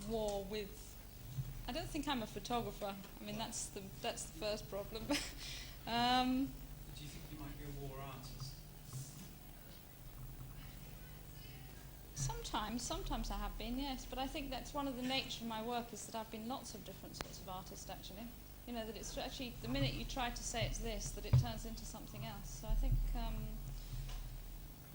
War with, I don't think I'm a photographer. I mean, that's the first problem. Do you think you might be a war artist? Sometimes I have been, yes. But I think that's one of the nature of my work, is that I've been lots of different sorts of artists, actually. You know, that it's actually, the minute you try to say it's this, that it turns into something else. So I think,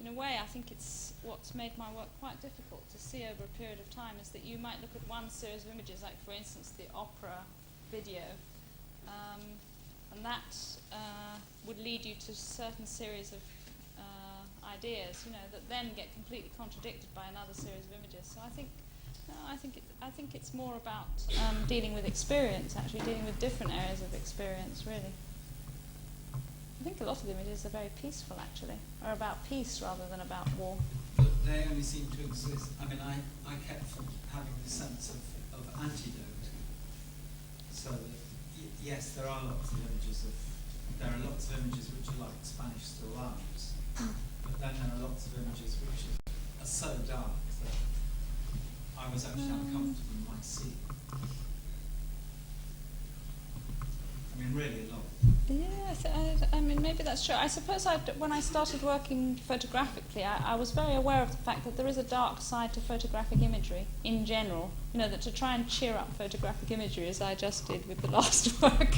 in a way, I think it's what's made my work quite difficult to see over a period of time, is that you might look at one series of images, like for instance the opera video, and that would lead you to a certain series of ideas, you know, that then get completely contradicted by another series of images. So I think it's more about dealing with experience, actually dealing with different areas of experience, really. I think a lot of the images are very peaceful, actually, or about peace rather than about war. But they only seem to exist. I mean, I kept from having the sense of antidote. So that, yes, there are lots of images which are like Spanish still lifes, but then there are lots of images which are so dark that I was actually uncomfortable in my seeing. I mean, really a lot. Yes, I mean, maybe that's true. I suppose when I started working photographically, I was very aware of the fact that there is a dark side to photographic imagery in general. You know, that to try and cheer up photographic imagery, as I just did with the last work,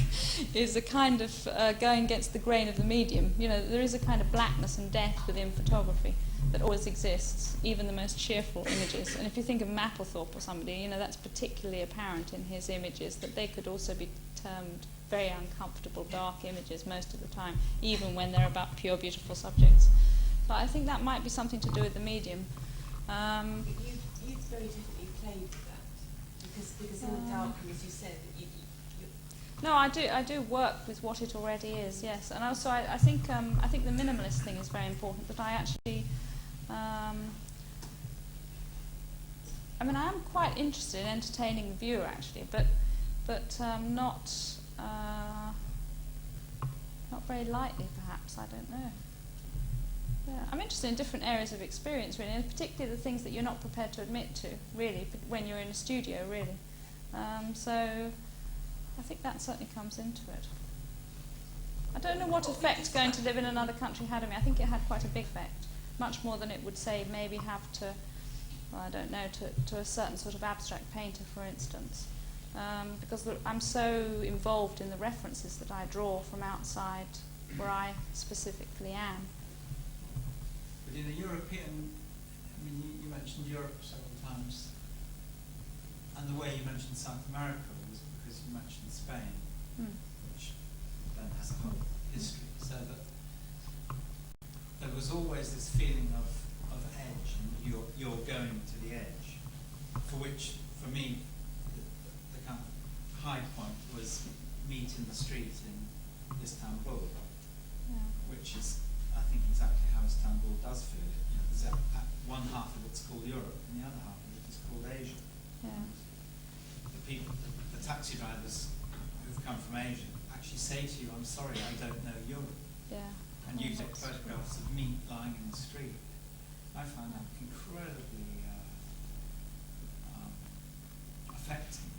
is a kind of going against the grain of the medium. You know, there is a kind of blackness and death within photography that always exists, even the most cheerful images. And if you think of Mapplethorpe or somebody, you know, that's particularly apparent in his images, that they could also be termed very uncomfortable, dark images most of the time, even when they're about pure, beautiful subjects. But I think that might be something to do with the medium. But you very differently played with that, because in the darkroom, as you said, No, I do work with what it already is, yes. And also, I think the minimalist thing is very important. That I actually, I mean, I am quite interested in entertaining the viewer, actually, but not very lightly, perhaps. I don't know. Yeah, I'm interested in different areas of experience, really, and particularly the things that you're not prepared to admit to, really, when you're in a studio, really. So I think that certainly comes into it. I don't know what effect going to live in another country had on me. I think it had quite a big effect, much more than it would, say, maybe have to, well, I don't know, to a certain sort of abstract painter, for instance. Because I'm so involved in the references that I draw from outside where I specifically am. But in a European, I mean, you mentioned Europe several times, and the way you mentioned South America was because you mentioned Spain, which then has a whole history, so that there was always this feeling of edge, and you're going to the edge, for which, for me, the kind of high point was meet in the street in Istanbul, which is, I think, exactly how Istanbul does feel. You know, there's one half of it's called Europe, and the other half of it is called Asia. Yeah. The taxi drivers who've come from Asia actually say to you, "I'm sorry, I don't know Europe." Yeah. And you take photographs of meat lying in the street. I find that incredibly affecting.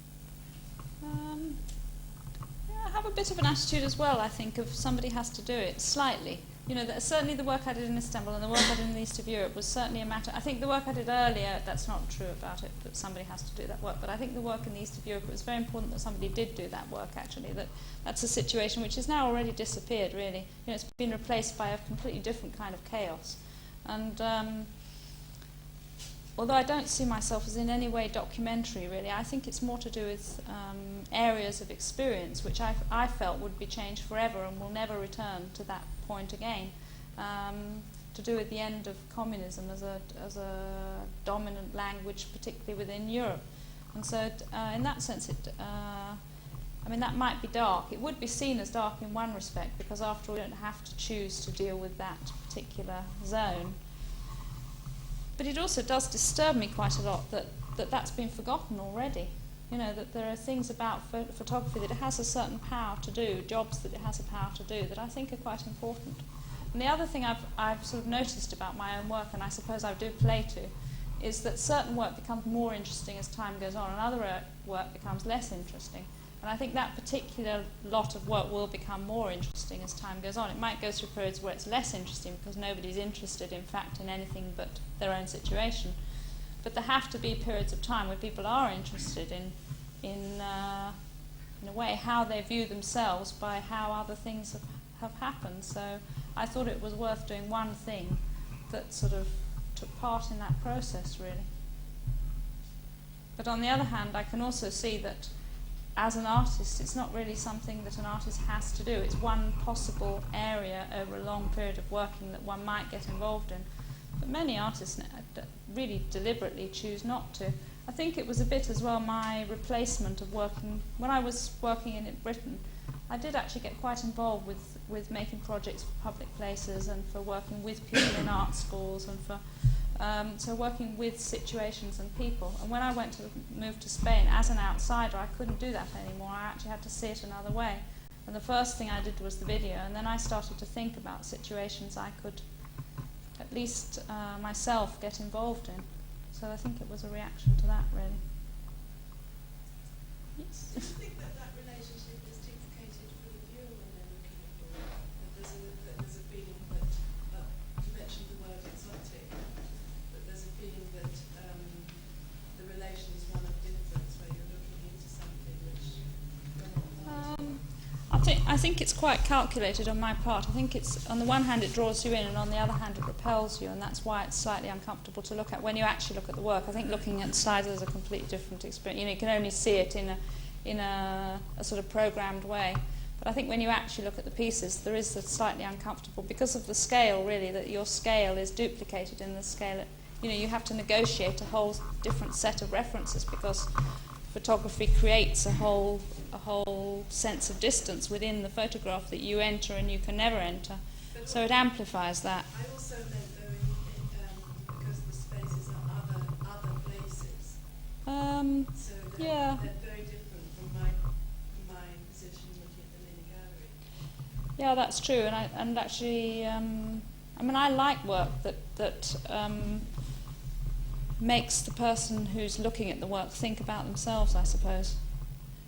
a bit of an attitude as well, I think, of somebody has to do it, slightly. You know, certainly the work I did in Istanbul and the work I did in the east of Europe was certainly a matter. I think the work I did earlier, that's not true about it, that somebody has to do that work. But I think the work in the east of Europe, it was very important that somebody did do that work, actually. That's a situation which has now already disappeared, really. You know, it's been replaced by a completely different kind of chaos. And although I don't see myself as in any way documentary, really, I think it's more to do with areas of experience which I felt would be changed forever and will never return to that point again, to do with the end of communism as a dominant language, particularly within Europe. And so in that sense, I mean, that might be dark. It would be seen as dark in one respect, because after all, you don't have to choose to deal with that particular zone. But it also does disturb me quite a lot that's been forgotten already. You know, that there are things about photography that it has a certain power to do, jobs that it has a power to do, that I think are quite important. And the other thing I've sort of noticed about my own work, and I suppose I do play to, is that certain work becomes more interesting as time goes on, and other work becomes less interesting. And I think that particular lot of work will become more interesting as time goes on. It might go through periods where it's less interesting because nobody's interested, in fact, in anything but their own situation. But there have to be periods of time where people are interested in a way, how they view themselves by how other things have happened. So I thought it was worth doing one thing that sort of took part in that process, really. But on the other hand, I can also see that as an artist, it's not really something that an artist has to do. It's one possible area over a long period of working that one might get involved in. But many artists really deliberately choose not to. I think it was a bit as well my replacement of working. When I was working in Britain, I did actually get quite involved with making projects for public places and for working with people in art schools and for so working with situations and people. And when I went to move to Spain as an outsider, I couldn't do that anymore. I actually had to see it another way. And the first thing I did was the video, and then I started to think about situations I could at least myself get involved in. So I think it was a reaction to that, really. Yes. Do you think that relationship is duplicated for the viewer when they're looking at your work? That there's a feeling that, you mentioned the word exotic, but there's a feeling that the relation is one of difference, where you're looking into something which you're not part of. I think it's quite calculated on my part. I think it's, on the one hand, it draws you in, and on the other hand, it repels you, and that's why it's slightly uncomfortable to look at when you actually look at the work. I think looking at slides is a completely different experience. You know, you can only see it in a sort of programmed way. But I think when you actually look at the pieces, there is a slightly uncomfortable, because of the scale, really, that your scale is duplicated in the scale. You know, you have to negotiate a whole different set of references, because photography creates a whole sense of distance within the photograph that you enter and you can never enter. So it amplifies that. I also meant, though, because the spaces are other places. So Yeah. they're very different from my position looking at them in a gallery. Yeah, that's true. And actually, I mean, I like work that makes the person who's looking at the work think about themselves, I suppose.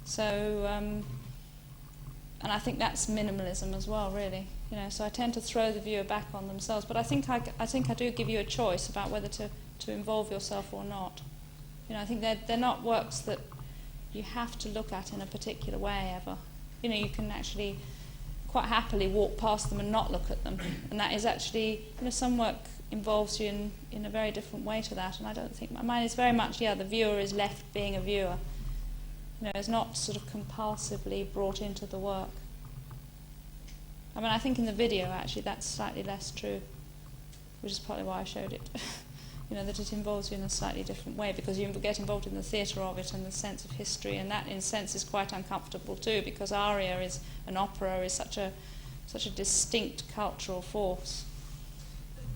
So, and I think that's minimalism as well, really. You know, so I tend to throw the viewer back on themselves. But I think I do give you a choice about whether to involve yourself or not. You know, I think they're not works that you have to look at in a particular way ever. You know, you can actually quite happily walk past them and not look at them. And that is actually, you know, some work involves you in a very different way to that. And I don't think, mine is very much, the viewer is left being a viewer. You know, is not sort of compulsively brought into the work. I mean, I think in the video, actually, that's slightly less true, which is partly why I showed it. You know, that it involves you in a slightly different way, because you get involved in the theatre of it and the sense of history, and that, in a sense, is quite uncomfortable too, because aria is, an opera is such a distinct cultural force.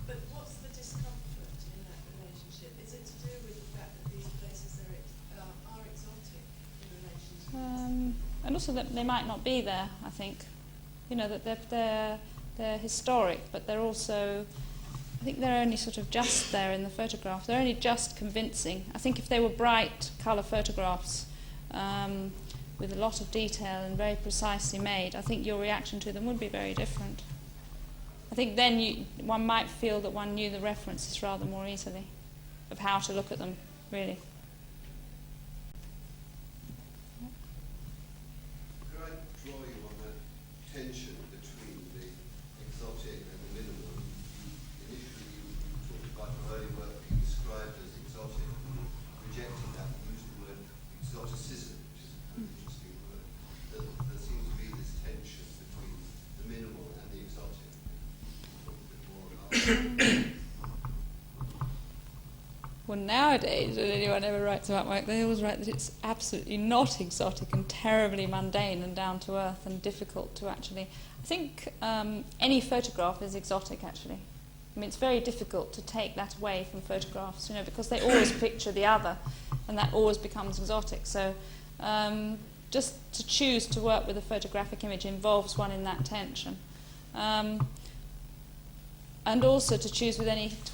But what's the discomfort in that relationship? Is it to do with the fact that these places are exotic in relation to and also that they might not be there, I think. You know, that they're historic, but they're also, I think they're only sort of just there in the photograph. They're only just convincing. I think if they were bright colour photographs, with a lot of detail and very precisely made, I think your reaction to them would be very different. I think then one might feel that one knew the references rather more easily of how to look at them, really. Could I draw you on that tension between the exotic and the minimal? Initially, you talked about your early work being described as exotic, and rejecting that and used the word exoticism, which is an interesting word. There seems to be this tension between the minimal and the exotic. Talk a bit more about that. Well, nowadays, when anyone ever writes about work, they always write that it's absolutely not exotic and terribly mundane and down to earth and difficult to actually... I think any photograph is exotic, actually. I mean, it's very difficult to take that away from photographs, you know, because they always picture the other, and that always becomes exotic. So just to choose to work with a photographic image involves one in that tension. And also to choose to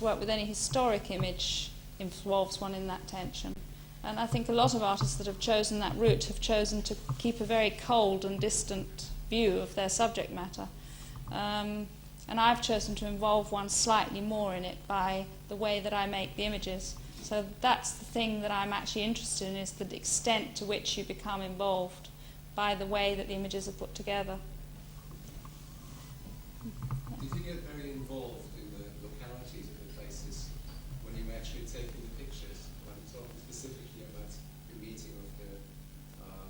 work with any historic image involves one in that tension. And I think a lot of artists that have chosen that route have chosen to keep a very cold and distant view of their subject matter. And I've chosen to involve one slightly more in it by the way that I make the images. So that's the thing that I'm actually interested in, is the extent to which you become involved by the way that the images are put together. Do you think you're very involved in the localities of the places when you're actually taking the pictures? I'm talking specifically about the meeting of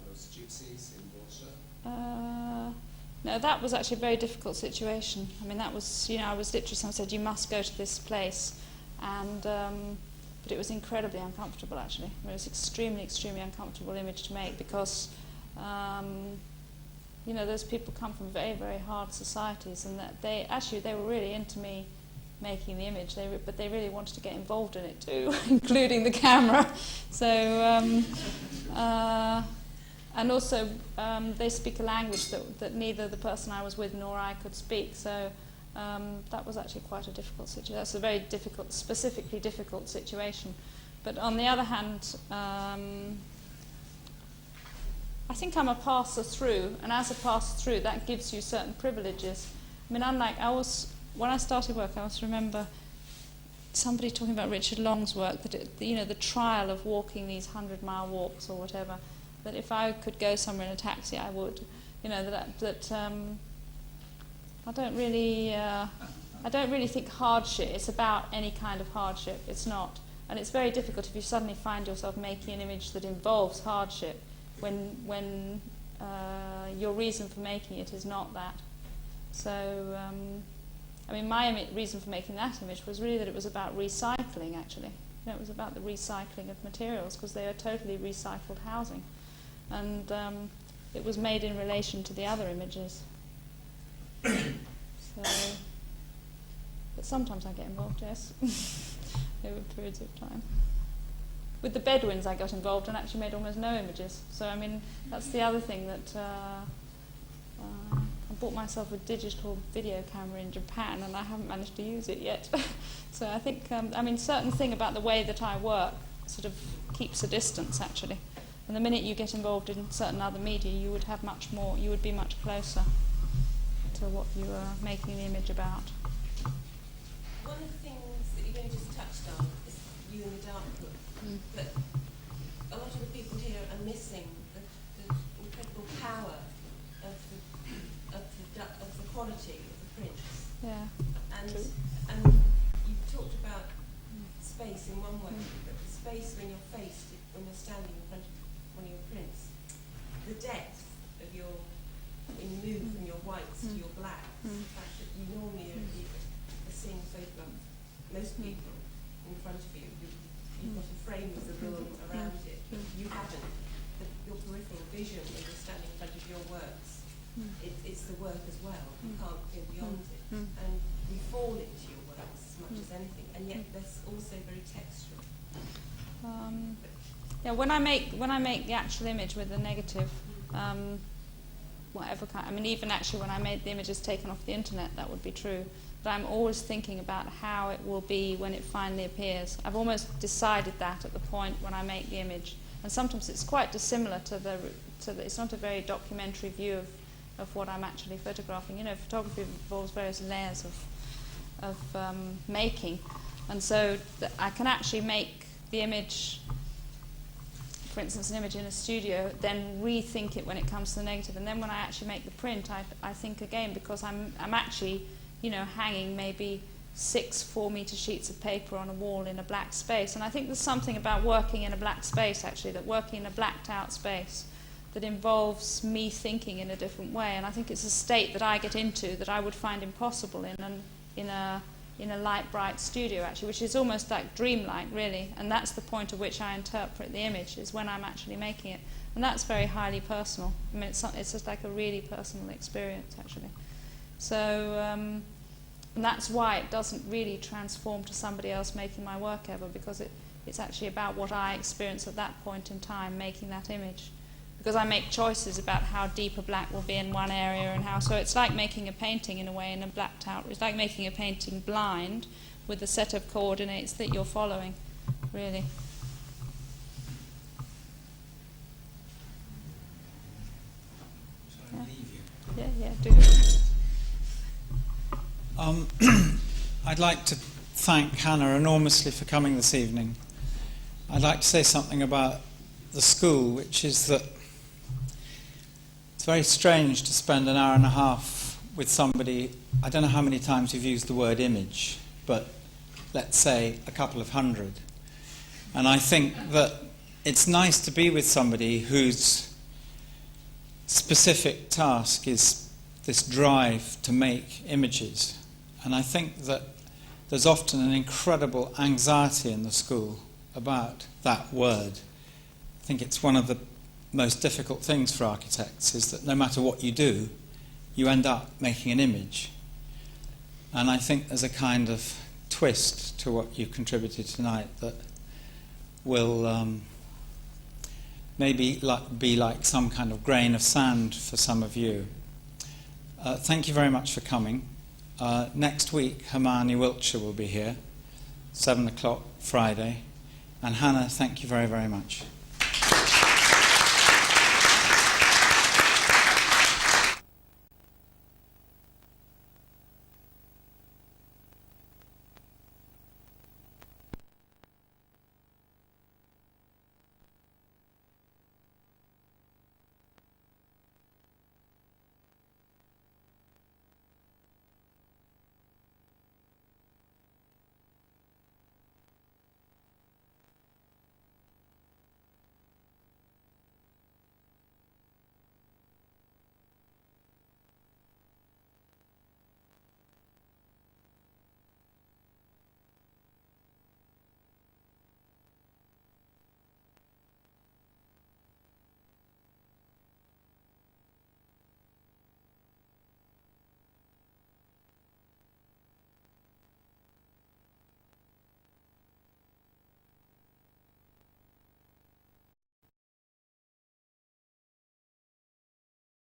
those gypsies in Borsa. No, that was actually a very difficult situation. I mean, that was, you know, I was literally, someone said, you must go to this place. And, but it was incredibly uncomfortable, actually. I mean, it was extremely, extremely uncomfortable image to make because, you know, those people come from very, very hard societies, and that they were really into me making the image, but they really wanted to get involved in it too, including the camera. So, and also they speak a language that neither the person I was with nor I could speak. So that was actually quite a difficult situation. That's a very difficult, specifically difficult situation. But on the other hand, I think I'm a passer through, and as a passer through, that gives you certain privileges. I mean, when I started work, I always remember somebody talking about Richard Long's work, that you know, the trial of walking these 100-mile walks or whatever, that if I could go somewhere in a taxi, I would. You know, I don't really think hardship. It's about any kind of hardship. It's not, and it's very difficult if you suddenly find yourself making an image that involves hardship when your reason for making it is not that. So, I mean, my reason for making that image was really that it was about recycling, actually. You know, it was about the recycling of materials, because they are totally recycled housing. And it was made in relation to the other images. So, but sometimes I get involved, yes, over periods of time. With the Bedouins I got involved and actually made almost no images. So, I mean, that's the other thing that I bought myself a digital video camera in Japan and I haven't managed to use it yet. So I think, I mean, certain thing about the way that I work sort of keeps a distance, actually. And the minute you get involved in certain other media, you would have much more, you would be much closer to what you are making the image about. One of the things that you've only just touched on is you in the dark room. But a lot of the people here are missing the incredible power of the quality of the prints. Yeah. And True. and you've talked about space in one way, but the space when you're standing in front of one of your prints, the depth of when you move from your whites to your blacks, the fact that you normally are seeing a photograph, most people in front of you, you've got a frame of the room around it. You haven't. Your peripheral vision when you're standing in front of your works, it's the work as well. You can't go beyond it. And we fall into your works as much as anything, and yet they're also very textural. Yeah, when I make the actual image with the negative, whatever kind, I mean, even actually when I made the images taken off the internet, that would be true. But I'm always thinking about how it will be when it finally appears. I've almost decided that at the point when I make the image. And sometimes it's quite dissimilar to so that it's not a very documentary view of what I'm actually photographing. You know, photography involves various layers of making, and so I can actually make the image, for instance, an image in a studio, then rethink it when it comes to the negative, and then when I actually make the print, I think again, because I'm actually, you know, hanging maybe 6 4-meter sheets of paper on a wall in a black space, and I think there's something about working in a black space, actually, that working in a blacked out space that involves me thinking in a different way, and I think it's a state that I get into that I would find impossible in a light, bright studio, actually, which is almost like dreamlike, really, and that's the point at which I interpret the image, is when I'm actually making it, and that's very highly personal. I mean, it's just like a really personal experience, actually. So, and that's why it doesn't really transform to somebody else making my work ever, because it's actually about what I experience at that point in time, making that image. Because I make choices about how deep a black will be in one area and how, so it's like making a painting in a way in a blacked out, it's like making a painting blind with a set of coordinates that you're following, really. Shall I leave you? Yeah, do it. I'd like to thank Hannah enormously for coming this evening. I'd like to say something about the school, which is that it's very strange to spend an hour and a half with somebody. I don't know how many times you've used the word image, but let's say a couple of hundred. And I think that it's nice to be with somebody whose specific task is this drive to make images. And I think that there's often an incredible anxiety in the school about that word. I think it's one of the most difficult things for architects, is that no matter what you do, you end up making an image. And I think there's a kind of twist to what you contributed tonight that will maybe be like some kind of grain of sand for some of you. Thank you very much for coming. Next week, Hermione Wiltshire will be here, 7 o'clock Friday. And Hannah, thank you very, very much.